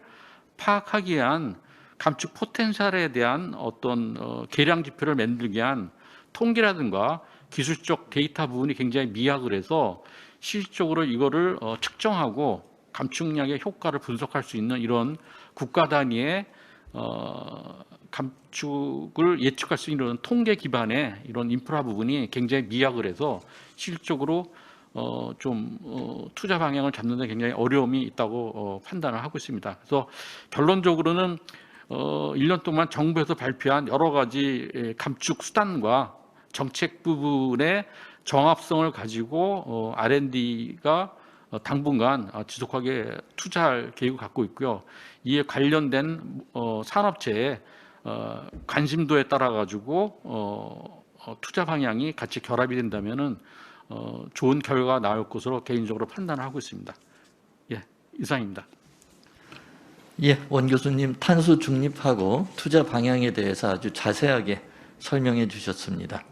파악하기 위한 감축 포텐셜에 대한 어떤 계량 지표를 만들기 위한 통계라든가 기술적 데이터 부분이 굉장히 미약을 해서 실질적으로 이거를 측정하고 감축량의 효과를 분석할 수 있는 이런 국가 단위의 감축을 예측할 수 있는 통계 기반의 이런 인프라 부분이 굉장히 미약을 해서 실질적으로 투자 방향을 잡는 데 굉장히 어려움이 있다고 판단을 하고 있습니다. 그래서 결론적으로는 1년 동안 정부에서 발표한 여러 가지 감축 수단과 정책 부분의 정합성을 가지고 R&D가 당분간 지속하게 투자할 계획을 갖고 있고요. 이에 관련된 산업체의 관심도에 따라 가지고 투자 방향이 같이 결합이 된다면은 좋은 결과가 나올 것으로 개인적으로 판단을 하고 있습니다. 예, 이상입니다. 예, 원 교수님 탄소 중립하고 투자 방향에 대해서 아주 자세하게 설명해 주셨습니다.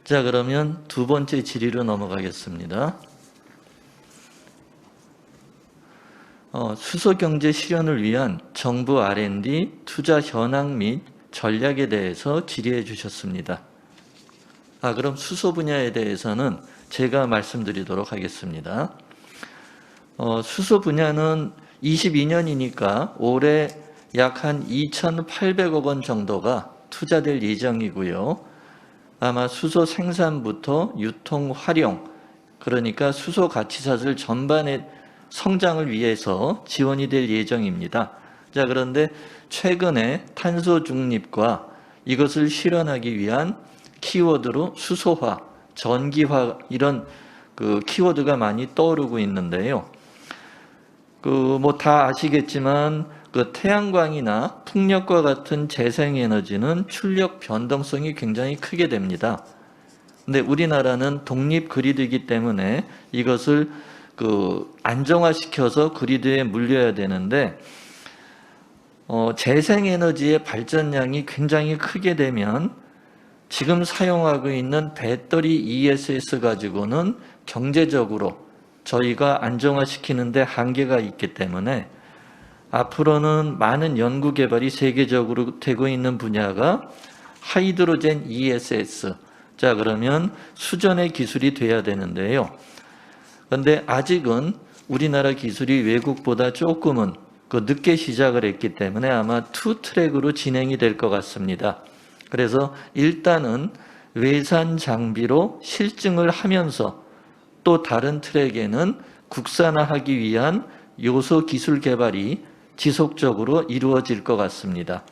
자, 그러면 두 번째 질의로 넘어가겠습니다. 수소 경제 실현을 위한 정부 R&D 투자 현황 및 전략에 대해서 질의해 주셨습니다. 그럼 수소 분야에 대해서는 제가 말씀드리도록 하겠습니다. 수소 분야는 22년이니까 올해 약 한 2,800억 원 정도가 투자될 예정이고요. 아마 수소 생산부터 유통, 활용, 그러니까 수소 가치사슬 전반의 성장을 위해서 지원이 될 예정입니다. 자, 그런데 최근에 탄소 중립과 이것을 실현하기 위한 키워드로 수소화, 전기화 이런 그 키워드가 많이 떠오르고 있는데요. 뭐 다 아시겠지만 그 태양광이나 풍력과 같은 재생에너지는 출력 변동성이 굉장히 크게 됩니다. 근데 우리나라는 독립 그리드이기 때문에 이것을 안정화시켜서 그리드에 물려야 되는데 재생에너지의 발전량이 굉장히 크게 되면 지금 사용하고 있는 배터리 ESS 가지고는 경제적으로 저희가 안정화시키는데 한계가 있기 때문에 앞으로는 많은 연구 개발이 세계적으로 되고 있는 분야가 하이드로젠 ESS. 자, 그러면 수전의 기술이 돼야 되는데요. 그런데 아직은 우리나라 기술이 외국보다 조금은 늦게 시작을 했기 때문에 아마 투 트랙으로 진행이 될 것 같습니다. 그래서 일단은 외산 장비로 실증을 하면서 또 다른 트랙에는 국산화하기 위한 요소 기술 개발이 지속적으로 이루어질 것 같습니다.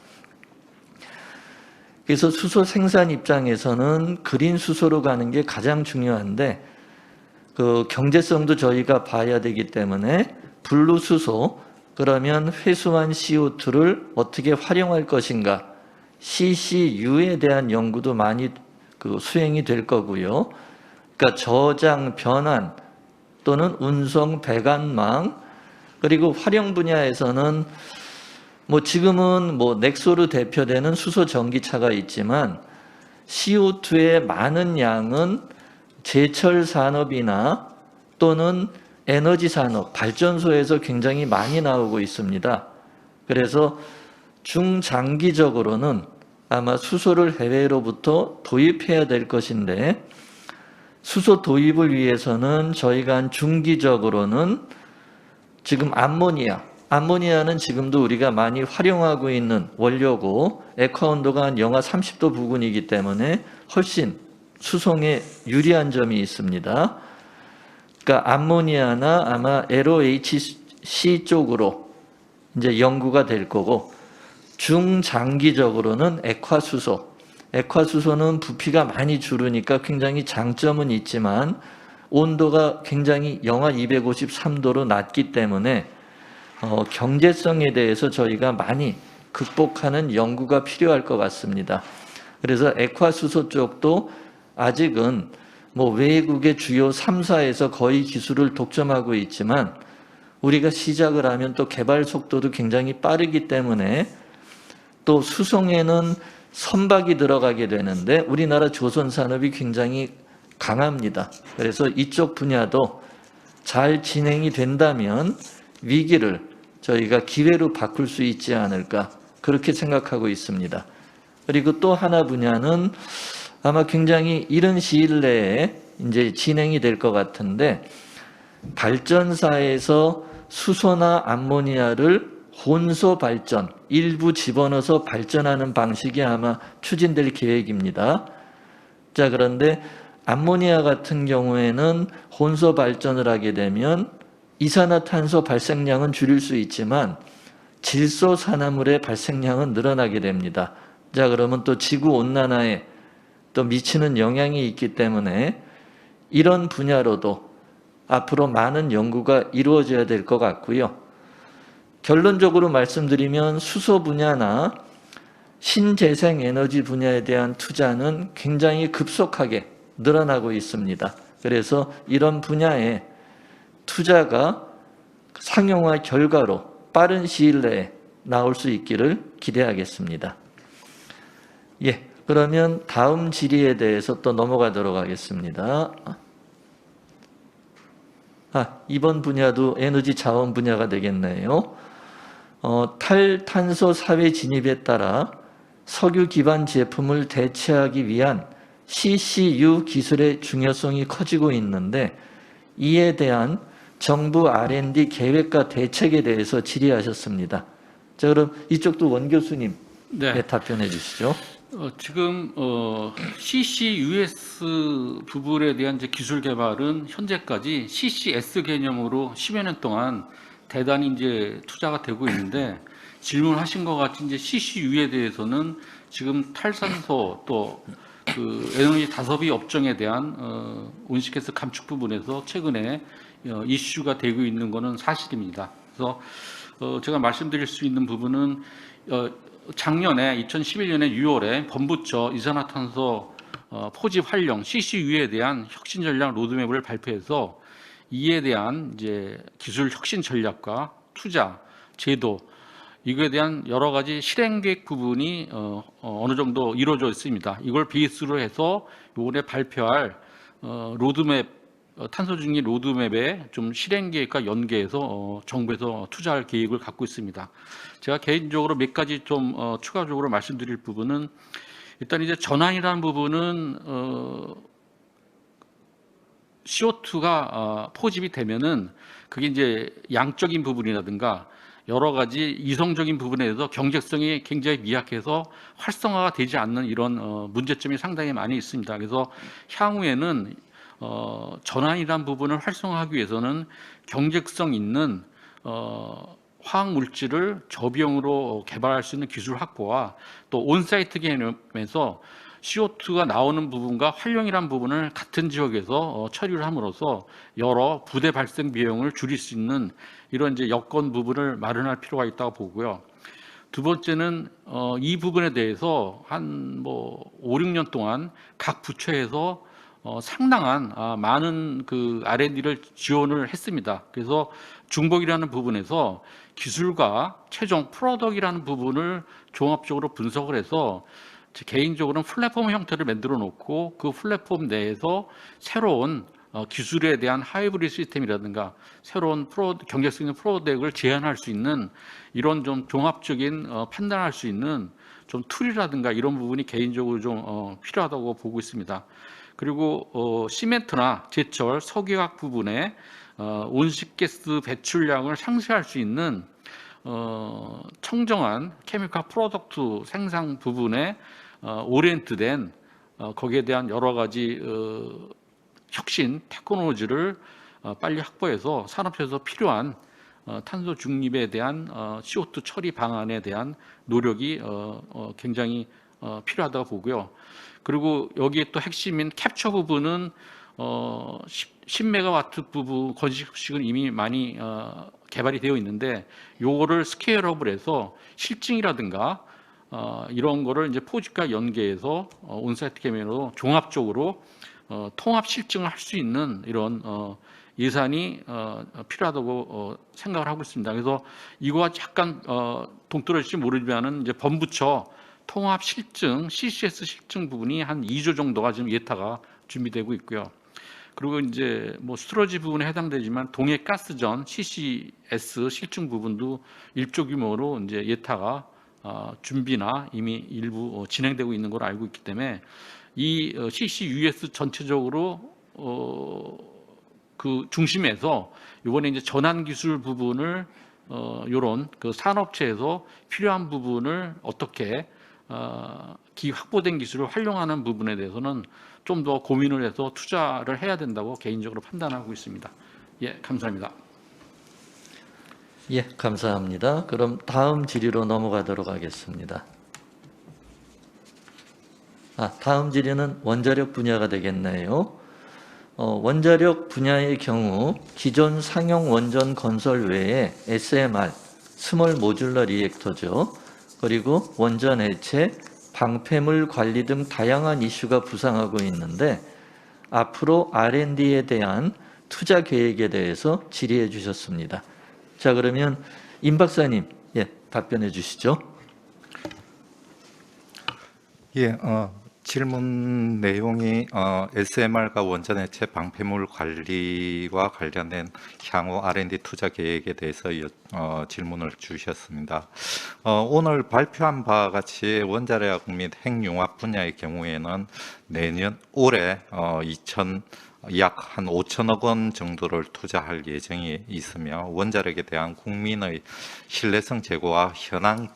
그래서 수소 생산 입장에서는 그린 수소로 가는 게 가장 중요한데 경제성도 저희가 봐야 되기 때문에 블루 수소, 그러면 회수한 CO2를 어떻게 활용할 것인가, CCU에 대한 연구도 많이 수행이 될 거고요. 그러니까 저장, 변환 또는 운송, 배관망, 그리고 활용 분야에서는 지금은 넥소로 대표되는 수소 전기차가 있지만 CO2의 많은 양은 제철 산업이나 또는 에너지 산업, 발전소에서 굉장히 많이 나오고 있습니다. 그래서 중장기적으로는 아마 수소를 해외로부터 도입해야 될 것인데 수소 도입을 위해서는 저희가 한 중기적으로는 지금 암모니아는 지금도 우리가 많이 활용하고 있는 원료고 액화온도가 한 영하 30도 부근이기 때문에 훨씬 수송에 유리한 점이 있습니다. 그러니까 암모니아나 아마 LOHC 쪽으로 이제 연구가 될 거고 중장기적으로는 액화수소는 부피가 많이 줄으니까 굉장히 장점은 있지만 온도가 굉장히 영하 253도로 낮기 때문에 경제성에 대해서 저희가 많이 극복하는 연구가 필요할 것 같습니다. 그래서 액화수소 쪽도 아직은 뭐 외국의 주요 3사에서 거의 기술을 독점하고 있지만 우리가 시작을 하면 또 개발 속도도 굉장히 빠르기 때문에 또 수송에는 선박이 들어가게 되는데 우리나라 조선 산업이 굉장히 강합니다. 그래서 이쪽 분야도 잘 진행이 된다면 위기를 저희가 기회로 바꿀 수 있지 않을까 그렇게 생각하고 있습니다. 그리고 또 하나 분야는 아마 굉장히 이른 시일 내에 이제 진행이 될 것 같은데 발전사에서 수소나 암모니아를 혼소 발전, 일부 집어넣어서 발전하는 방식이 아마 추진될 계획입니다. 자, 그런데 암모니아 같은 경우에는 혼소 발전을 하게 되면 이산화탄소 발생량은 줄일 수 있지만 질소산화물의 발생량은 늘어나게 됩니다. 자, 그러면 또 지구 온난화에 또 미치는 영향이 있기 때문에 이런 분야로도 앞으로 많은 연구가 이루어져야 될 것 같고요. 결론적으로 말씀드리면 수소 분야나 신재생 에너지 분야에 대한 투자는 굉장히 급속하게 늘어나고 있습니다. 그래서 이런 분야에 투자가 상용화 결과로 빠른 시일 내에 나올 수 있기를 기대하겠습니다. 예, 그러면 다음 질의에 대해서 또 넘어가도록 하겠습니다. 이번 분야도 에너지 자원 분야가 되겠네요. 탈탄소 사회 진입에 따라 석유 기반 제품을 대체하기 위한 CCU 기술의 중요성이 커지고 있는데 이에 대한 정부 R&D 계획과 대책에 대해서 질의하셨습니다. 자, 그럼 이쪽도 원 교수님 답변해 주시죠. 지금 CCUS 부분에 대한 이제 기술 개발은 현재까지 CCS 개념으로 10여 년 동안 대단히 이제 투자가 되고 있는데 질문하신 것 같이 이제 CCU에 대해서는 지금 탈산소 또 그 에너지 다섭이 업종에 대한 온실가스 감축 부분에서 최근에 이슈가 되고 있는 것은 사실입니다. 그래서 제가 말씀드릴 수 있는 부분은 작년에 2011년에 6월에 범부처 이산화탄소 포집 활용 CCU에 대한 혁신 전략 로드맵을 발표해서 이에 대한 이제 기술 혁신 전략과 투자, 제도 이거에 대한 여러 가지 실행 계획 부분이 어느 정도 이루어져 있습니다. 이걸 베이스로 해서 이번에 발표할 로드맵 탄소 중립 로드맵에 좀 실행 계획과 연계해서 정부에서 투자할 계획을 갖고 있습니다. 제가 개인적으로 몇 가지 좀 추가적으로 말씀드릴 부분은 일단 이제 전환이라는 부분은 CO2가 포집이 되면은 그게 이제 양적인 부분이라든가 여러 가지 이성적인 부분에 대해서 경제성이 굉장히 미약해서 활성화가 되지 않는 이런 문제점이 상당히 많이 있습니다. 그래서 향후에는 전환이라는 부분을 활성화하기 위해서는 경제성 있는 화학 물질을 저비용으로 개발할 수 있는 기술 확보와 또 온사이트 개념에서 CO2가 나오는 부분과 활용이라는 부분을 같은 지역에서 처리를 함으로써 여러 부대 발생 비용을 줄일 수 있는 이런 이제 여건 부분을 마련할 필요가 있다고 보고요. 두 번째는 이 부분에 대해서 한 5, 6년 동안 각 부처에서 상당한 많은 그 R&D를 지원을 했습니다. 그래서 중복이라는 부분에서 기술과 최종 프로덕트라는 부분을 종합적으로 분석을 해서 개인적으로는 플랫폼 형태를 만들어 놓고 그 플랫폼 내에서 새로운 기술에 대한 하이브리드 시스템이라든가 새로운 경제성 있는 프로덕트를 제안할 수 있는 이런 좀 종합적인 판단할 수 있는 좀 툴이라든가 이런 부분이 개인적으로 좀 필요하다고 보고 있습니다. 그리고 시멘트나 제철, 석유화학 부분에 온실가스 배출량을 상쇄할 수 있는 청정한 케미컬 프로덕트 생산 부분에 오리엔트된 거기에 대한 여러 가지 혁신 테크놀로지를 빨리 확보해서 산업에서 필요한 탄소 중립에 대한 CO2 처리 방안에 대한 노력이 굉장히 필요하다고 보고요. 그리고 여기에 또 핵심인 캡처 부분은 10메가와트 부분 건식식은 이미 많이 개발이 되어 있는데 요거를 스케일업을 해서 실증이라든가 이런 거를 이제 포집과 연계해서 온사이트 캠으로 종합적으로 통합 실증을 할 수 있는 이런 예산이 필요하다고 생각을 하고 있습니다. 그래서 이거와 약간 동떨어질지 모르지만은 이제 범부처 통합 실증, CCS 실증 부분이 한 2조 정도가 지금 예타가 준비되고 있고요. 그리고 이제 뭐 스토러지 부분에 해당되지만 동해 가스전 CCS 실증 부분도 1조 규모로 이제 예타가 준비나 이미 일부 진행되고 있는 걸로 알고 있기 때문에 이 CCUS 전체적으로 그 중심에서 이번에 이제 전환 기술 부분을 요런 그 산업체에서 필요한 부분을 어떻게 확보된 기술을 활용하는 부분에 대해서는 좀 더 고민을 해서 투자를 해야 된다고 개인적으로 판단하고 있습니다. 예, 감사합니다. 예, 감사합니다. 그럼 다음 질의로 넘어가도록 하겠습니다. 다음 질의는 원자력 분야가 되겠네요. 원자력 분야의 경우 기존 상용 원전 건설 외에 SMR, 스몰 모듈러 리액터죠. 그리고 원전 해체, 방패물 관리 등 다양한 이슈가 부상하고 있는데 앞으로 R&D에 대한 투자 계획에 대해서 질의해 주셨습니다. 자, 그러면 임 박사님, 답변해 주시죠. 예, 질문 내용이 SMR과 원전 해체 방패물 관리와 관련된 향후 R&D 투자 계획에 대해서 질문을 주셨습니다. 오늘 발표한 바와 같이 원자력 및 핵융합 분야의 경우에는 내년 올해 약 한 5천억 원 정도를 투자할 예정이 있으며 원자력에 대한 국민의 신뢰성 제고와 현황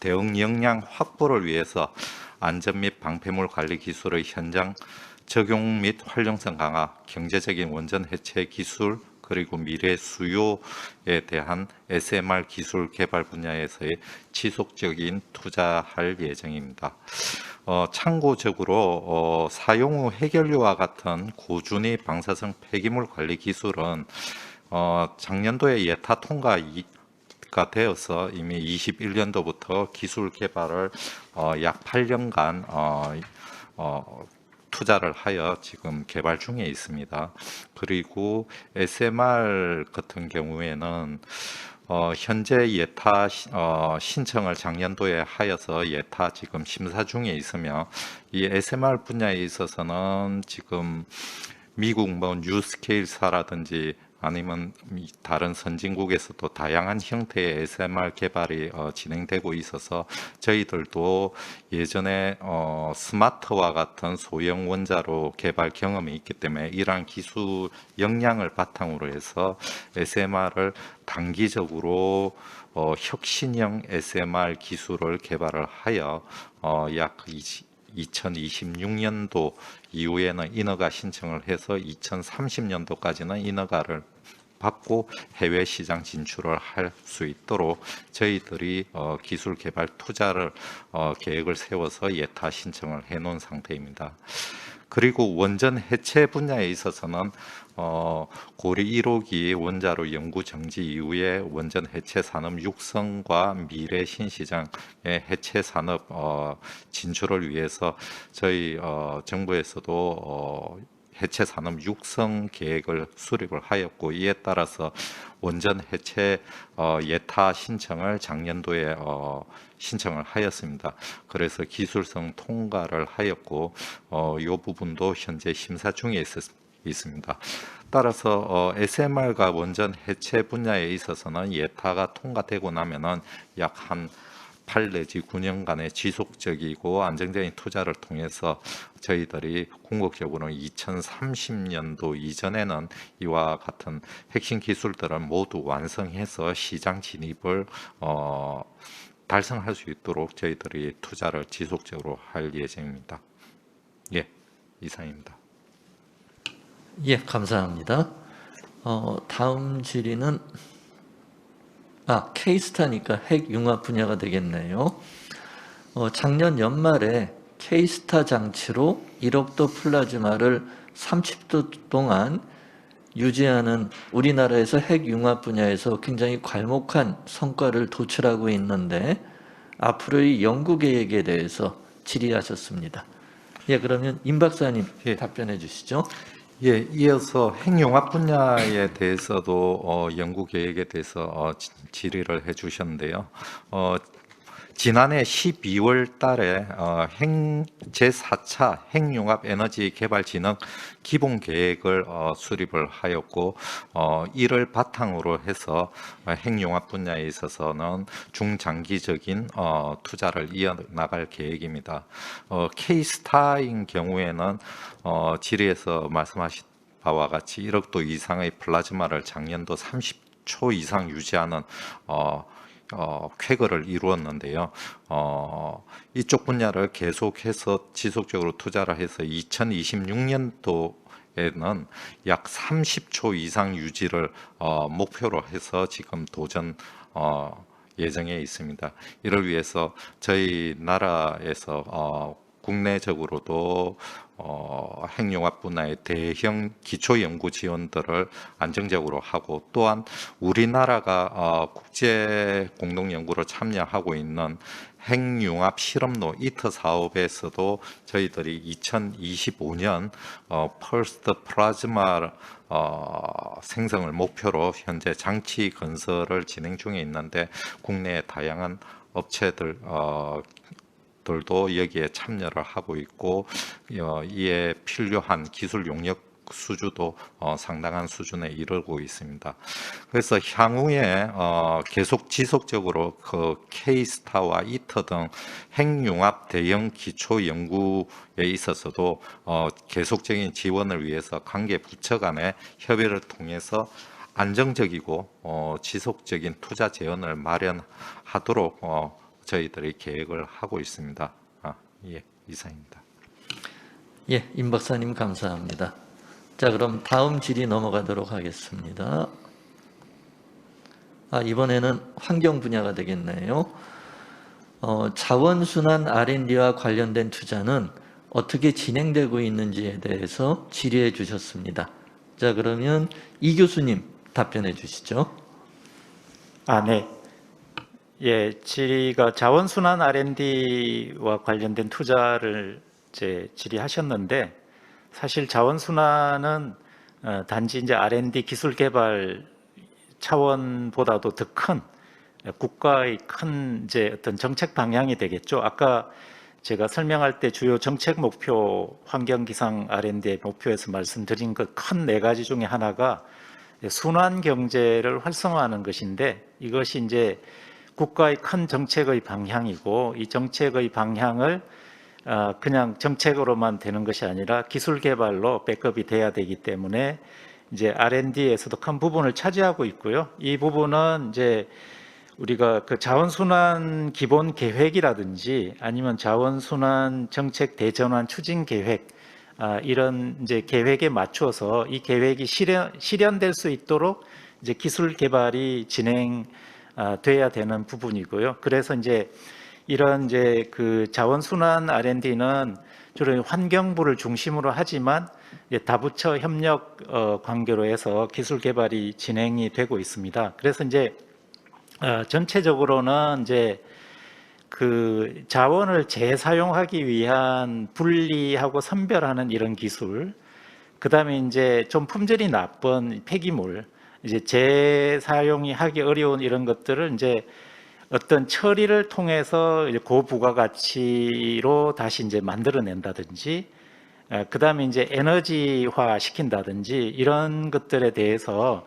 대응 역량 확보를 위해서 안전 및 방패물 관리 기술의 현장 적용 및 활용성 강화, 경제적인 원전 해체 기술, 그리고 미래 수요에 대한 SMR 기술 개발 분야에서의 지속적인 투자할 예정입니다. 참고적으로 사용 후 해결료와 같은 고준위 방사성 폐기물 관리 기술은 작년도에 예타 통과가 되어서 이미 21년도부터 기술 개발을 약 8년간 투자를 하여 지금 개발 중에 있습니다. 그리고 SMR 같은 경우에는 현재 예타 신청을 작년도에 하여서 예타 지금 심사 중에 있으며 이 SMR 분야에 있어서는 지금 미국 뭐 뉴스케일사라든지 아니면 다른 선진국에서도 다양한 형태의 SMR 개발이 진행되고 있어서 저희들도 예전에 스마트와 같은 소형 원자로 개발 경험이 있기 때문에 이러한 기술 역량을 바탕으로 해서 SMR을 단기적으로 혁신형 SMR 기술을 개발을 하여 약 2026년도 이후에는 인허가 신청을 해서 2030년도까지는 인허가를 받고 해외 시장 진출을 할 수 있도록 저희들이 기술 개발 투자를 계획을 세워서 예타 신청을 해 놓은 상태입니다. 그리고 원전 해체 분야에 있어서는 고리 1호기 원자로 연구 정지 이후에 원전 해체 산업 육성과 미래 신시장의 해체 산업 진출을 위해서 저희 정부에서도 해체 산업 육성 계획을 수립을 하였고 이에 따라서 원전 해체 예타 신청을 작년도에 신청을 하였습니다. 그래서 기술성 통과를 하였고 이 부분도 현재 심사 중에 있습니다. 따라서 SMR과 원전 해체 분야에 있어서는 예타가 통과되고 나면은 약 한 8 내지 9년간의 지속적이고 안정적인 투자를 통해서 저희들이 궁극적으로 2030년도 이전에는 이와 같은 핵심 기술들을 모두 완성해서 시장 진입을 달성할 수 있도록 저희들이 투자를 지속적으로 할 예정입니다. 예, 이상입니다. 예, 감사합니다. 다음 질의는 K스타니까 핵융합 분야가 되겠네요. 작년 연말에 K스타 장치로 1억 도 플라즈마를 30도 동안 유지하는 우리나라에서 핵융합 분야에서 굉장히 괄목한 성과를 도출하고 있는데 앞으로의 연구 계획에 대해서 질의하셨습니다. 예, 그러면 임 박사님 예. 답변해 주시죠. 예, 이어서 핵융합 분야에 대해서도 연구 계획에 대해서 질의를 해주셨는데요. 지난해 12월 달에 제4차 핵융합 에너지 개발 진흥 기본 계획을 수립을 하였고 이를 바탕으로 해서 핵융합 분야에 있어서는 중장기적인 투자를 이어나갈 계획입니다. K스타인 경우에는 질의에서 말씀하신 바와 같이 1억 도 이상의 플라즈마를 작년도 30초 이상 유지하는 쾌거를 이루었는데요. 이쪽 분야를 계속해서 지속적으로 투자를 해서 2026년도에는 약 30초 이상 유지를 목표로 해서 지금 도전 예정에 있습니다. 이를 위해서 저희 나라에서 국내적으로도 핵융합 분야의 대형 기초 연구 지원들을 안정적으로 하고 또한 우리나라가 국제 공동 연구로 참여하고 있는 핵융합 실험로 이터 사업에서도 저희들이 2025년 퍼스트 플라즈마 생성을 목표로 현재 장치 건설을 진행 중에 있는데 국내의 다양한 업체들 들도 여기에 참여를 하고 있고 이에 필요한 기술 용역 수주도 상당한 수준에 이르고 있습니다. 그래서 향후에 계속 지속적으로 그 K스타와 이터 등 핵융합 대형 기초 연구에 있어서도 계속적인 지원을 위해서 관계 부처 간의 협의를 통해서 안정적이고 지속적인 투자 재원을 마련하도록 저희들이 계획을 하고 있습니다. 예, 이상입니다. 예, 임 박사님 감사합니다. 자, 그럼 다음 질의 넘어가도록 하겠습니다. 이번에는 환경 분야가 되겠네요. 자원순환 R&D와 관련된 투자는 어떻게 진행되고 있는지에 대해서 질의해 주셨습니다. 자, 그러면 이 교수님 답변해 주시죠. 네. 예, 질의가 자원순환 R&D와 관련된 투자를 이제 질의하셨는데 사실 자원순환은 단지 이제 R&D 기술 개발 차원보다도 더 큰 국가의 큰 이제 어떤 정책 방향이 되겠죠. 아까 제가 설명할 때 주요 정책 목표 환경 기상 R&D의 목표에서 말씀드린 그 큰 네 가지 중에 하나가 순환 경제를 활성화하는 것인데 이것이 이제 국가의 큰 정책의 방향이고 이 정책의 방향을 그냥 정책으로만 되는 것이 아니라 기술 개발로 백업이 돼야 되기 때문에 이제 R&D에서도 큰 부분을 차지하고 있고요. 이 부분은 이제 우리가 그 자원순환 기본 계획이라든지 아니면 자원순환 정책 대전환 추진 계획 이런 이제 계획에 맞춰서 이 계획이 실현될 수 있도록 이제 기술 개발이 돼야 되는 부분이고요. 그래서 이제 이런 이제 그 자원순환 R&D는 주로 환경부를 중심으로 하지만 다부처 협력 관계로 해서 기술 개발이 진행이 되고 있습니다. 그래서 이제 전체적으로는 이제 그 자원을 재사용하기 위한 분리하고 선별하는 이런 기술, 그 다음에 이제 좀 품질이 나쁜 폐기물, 이제 재사용이 하기 어려운 이런 것들을 이제 어떤 처리를 통해서 이제 고부가가치로 다시 이제 만들어낸다든지, 그 다음에 이제 에너지화 시킨다든지 이런 것들에 대해서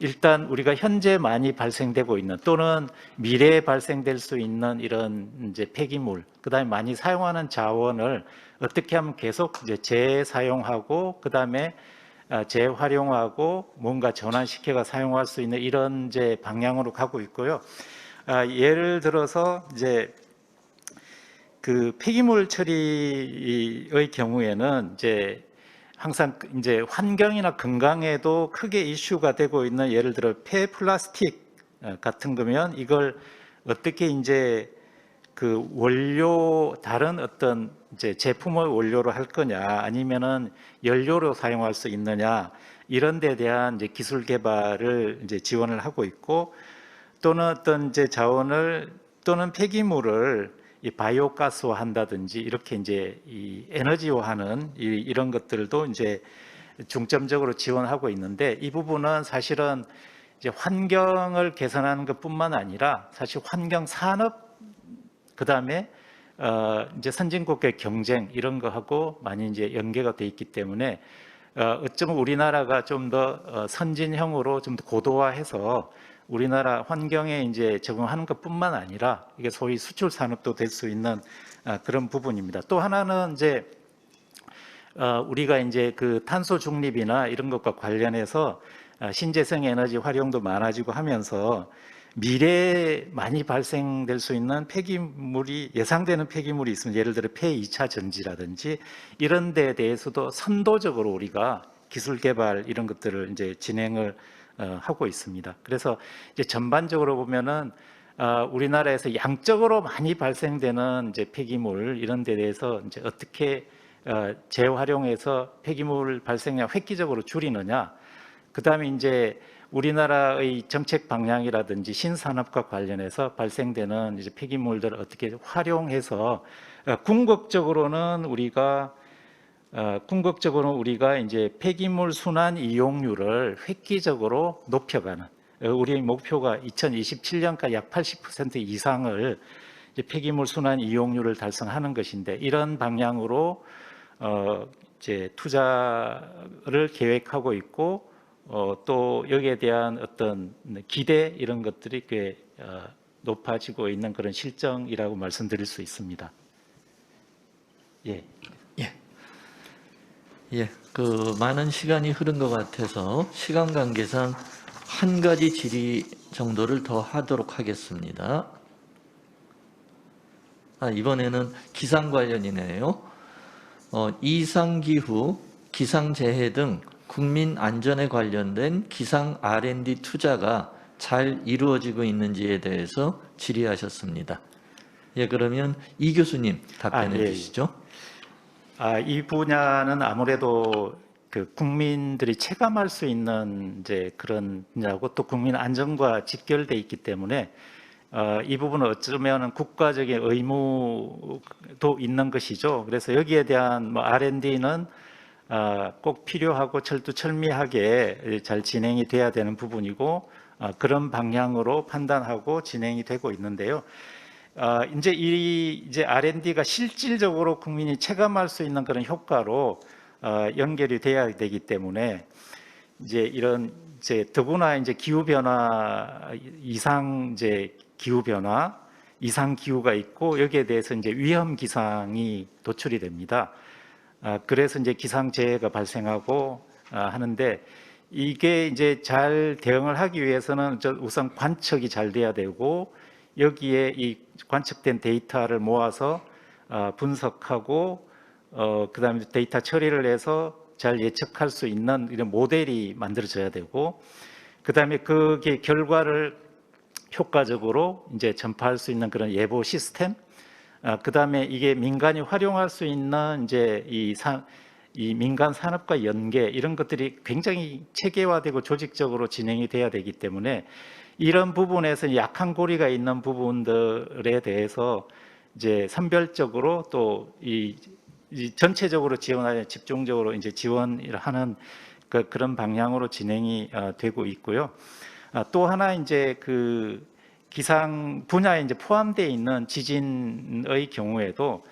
일단 우리가 현재 많이 발생되고 있는 또는 미래에 발생될 수 있는 이런 이제 폐기물, 그 다음에 많이 사용하는 자원을 어떻게 하면 계속 이제 재사용하고 그 다음에 재활용하고 뭔가 전환시켜가 사용할 수 있는 이런 이제 방향으로 가고 있고요. 예를 들어서 이제 그 폐기물 처리의 경우에는 이제 항상 이제 환경이나 건강에도 크게 이슈가 되고 있는 예를 들어 폐플라스틱 같은 거면 이걸 어떻게 이제 그 원료 다른 어떤 이제 제품을 원료로 할 거냐 아니면은 연료로 사용할 수 있느냐 이런 데 대한 이제 기술 개발을 이제 지원을 하고 있고 또는 어떤 이제 자원을 또는 폐기물을 이 바이오가스화 한다든지 이렇게 이제 이 에너지화하는 이런 것들도 이제 중점적으로 지원하고 있는데 이 부분은 사실은 이제 환경을 개선하는 것뿐만 아니라 사실 환경 산업 그다음에 이제 선진국의 경쟁 이런 거하고 많이 이제 연계가 돼 있기 때문에 어쩌면 우리나라가 좀 더 선진형으로 좀 더 고도화해서 우리나라 환경에 이제 적응하는 것뿐만 아니라 이게 소위 수출 산업도 될 수 있는 그런 부분입니다. 또 하나는 이제 우리가 이제 그 탄소 중립이나 이런 것과 관련해서 신재생 에너지 활용도 많아지고 하면서 미래에 많이 발생될 수 있는 폐기물이 예상되는 폐기물이 있으면 예를 들어 폐2차 전지라든지 이런 데에 대해서도 선도적으로 우리가 기술 개발 이런 것들을 이제 진행을 하고 있습니다. 그래서 이제 전반적으로 보면은 우리나라에서 양적으로 많이 발생되는 이제 폐기물 이런 데 대해서 이제 어떻게 재활용해서 폐기물 발생량 획기적으로 줄이느냐. 그다음에 이제 우리나라의 정책 방향이라든지 신산업과 관련해서 발생되는 이제 폐기물들을 어떻게 활용해서 궁극적으로는 우리가 이제 폐기물 순환 이용률을 획기적으로 높여가는 우리의 목표가 2027년까지 약 80% 이상을 이제 폐기물 순환 이용률을 달성하는 것인데 이런 방향으로 이제 투자를 계획하고 있고 또 여기에 대한 어떤 기대 이런 것들이 꽤 높아지고 있는 그런 실정이라고 말씀드릴 수 있습니다. 예. 예, 그 많은 시간이 흐른 것 같아서 시간 관계상 한 가지 질의 정도를 더 하도록 하겠습니다. 이번에는 기상 관련이네요. 이상기후, 기상재해 등 국민 안전에 관련된 기상 R&D 투자가 잘 이루어지고 있는지에 대해서 질의하셨습니다. 예, 그러면 이 교수님 답변해 예. 주시죠. 이 분야는 아무래도 그 국민들이 체감할 수 있는 이제 그런 분야고 또 국민 안전과 직결돼 있기 때문에 이 부분은 어쩌면 국가적인 의무도 있는 것이죠. 그래서 여기에 대한 뭐 R&D는 꼭 필요하고 철두철미하게 잘 진행이 돼야 되는 부분이고 그런 방향으로 판단하고 진행이 되고 있는데요. 이제 R&D가 실질적으로 국민이 체감할 수 있는 그런 효과로 연결이 돼야 되기 때문에 이제 이런 이제 더구나 이제 기후 변화 이상 이제 기후 변화 이상 기후가 있고 여기에 대해서 이제 위험 기상이 도출이 됩니다. 그래서 이제 기상 재해가 발생하고 하는데 이게 이제 잘 대응을 하기 위해서는 우선 관측이 잘 돼야 되고 여기에 이 관측된 데이터를 모아서 분석하고 그다음에 데이터 처리를 해서 잘 예측할 수 있는 이런 모델이 만들어져야 되고 그다음에 그게 결과를 효과적으로 이제 전파할 수 있는 그런 예보 시스템 그다음에 이게 민간이 활용할 수 있는 이제 이 민간 산업과 연계 이런 것들이 굉장히 체계화되고 조직적으로 진행이 돼야 되기 때문에 이런 부분에서 약한 고리가 있는 부분들에 대해서 이제 선별적으로 또 이 전체적으로 지원하는 집중적으로 이제 지원을 하는 그런 방향으로 진행이 되고 있고요. 또 하나 이제 그 기상 분야에 이제 포함되어 있는 지진의 경우에도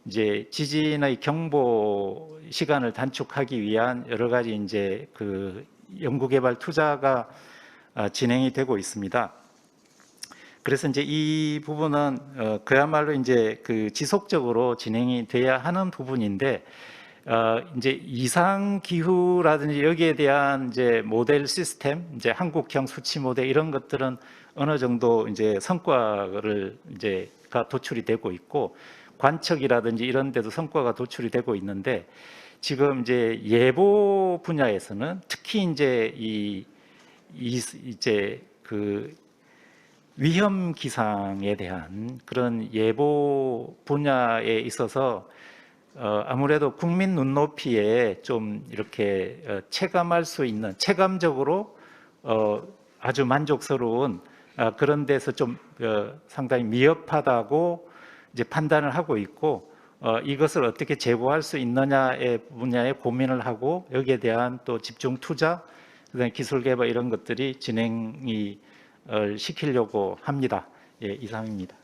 이제 지진의 경보 시간을 단축하기 위한 여러 가지 이제 그 연구개발 투자가 진행이 되고 있습니다. 그래서 이제 이 부분은 그야말로 이제 그 지속적으로 진행이 돼야 하는 부분인데 이제 이상 기후라든지 여기에 대한 이제 모델 시스템, 이제 한국형 수치 모델 이런 것들은 어느 정도 이제 성과를 이제가 도출이 되고 있고 관측이라든지 이런 데도 성과가 도출이 되고 있는데 지금 이제 예보 분야에서는 특히 이제 이제 그 위험 기상에 대한 그런 예보 분야에 있어서 아무래도 국민 눈높이에 좀 이렇게 체감할 수 있는, 체감적으로 아주 만족스러운 그런 데서 좀 상당히 미흡하다고 이제 판단을 하고 있고, 이것을 어떻게 제고할 수 있느냐의 분야에 고민을 하고, 여기에 대한 또 집중 투자, 그다음에 기술 개발 이런 것들이 진행이 시키려고 합니다. 예, 이상입니다.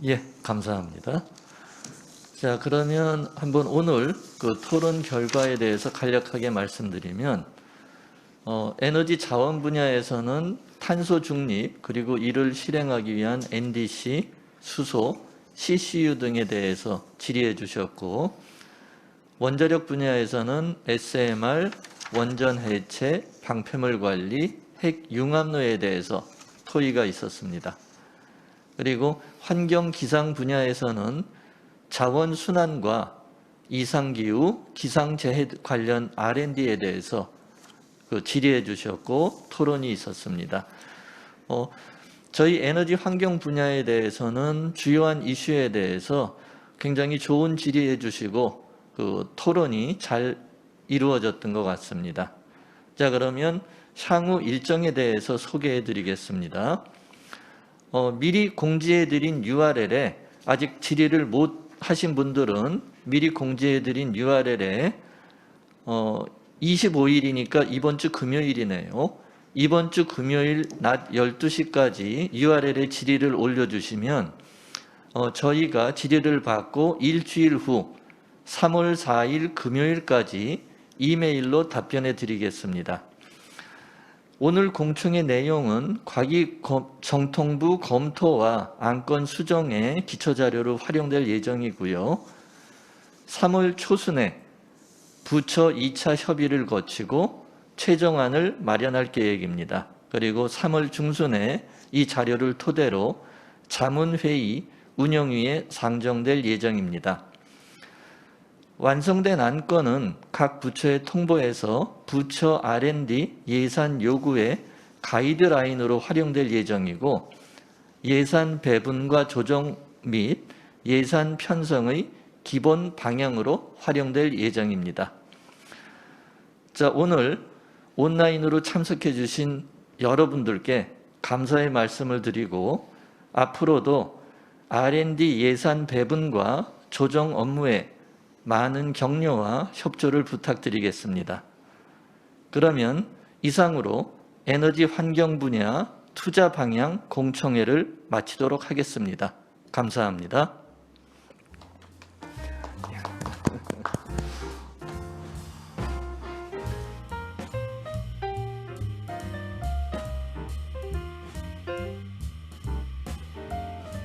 예, 감사합니다. 자, 그러면 한번 오늘 그 토론 결과에 대해서 간략하게 말씀드리면, 에너지 자원 분야에서는 탄소 중립, 그리고 이를 실행하기 위한 NDC, 수소, CCU 등에 대해서 질의해 주셨고, 원자력 분야에서는 SMR, 원전 해체, 방패물 관리, 핵 융합로에 대해서 토의가 있었습니다. 그리고 환경 기상 분야에서는 자원 순환과 이상기후, 기상재해 관련 R&D에 대해서 질의해 주셨고 토론이 있었습니다. 저희 에너지 환경 분야에 대해서는 주요한 이슈에 대해서 굉장히 좋은 질의해 주시고 그 토론이 잘 이루어졌던 것 같습니다. 자, 그러면 향후 일정에 대해서 소개해 드리겠습니다. 미리 공지해 드린 URL에 아직 질의를 못 하신 분들은 미리 공지해 드린 URL에 25일이니까 이번 주 금요일이네요. 이번 주 금요일 낮 12시까지 URL에 질의를 올려주시면 저희가 질의를 받고 일주일 후 3월 4일 금요일까지 이메일로 답변해 드리겠습니다. 오늘 공청회 내용은 과기정통부 검토와 안건 수정에 기초자료로 활용될 예정이고요. 3월 초순에 부처 2차 협의를 거치고 최종안을 마련할 계획입니다. 그리고 3월 중순에 이 자료를 토대로 자문회의 운영위에 상정될 예정입니다. 완성된 안건은 각 부처에 통보해서 부처 R&D 예산 요구의 가이드라인으로 활용될 예정이고, 예산 배분과 조정 및 예산 편성의 기본 방향으로 활용될 예정입니다. 자, 오늘 온라인으로 참석해 주신 여러분들께 감사의 말씀을 드리고, 앞으로도 R&D 예산 배분과 조정 업무에 많은 격려와 협조를 부탁드리겠습니다. 그러면 이상으로 에너지 환경 분야 투자 방향 공청회를 마치도록 하겠습니다. 감사합니다.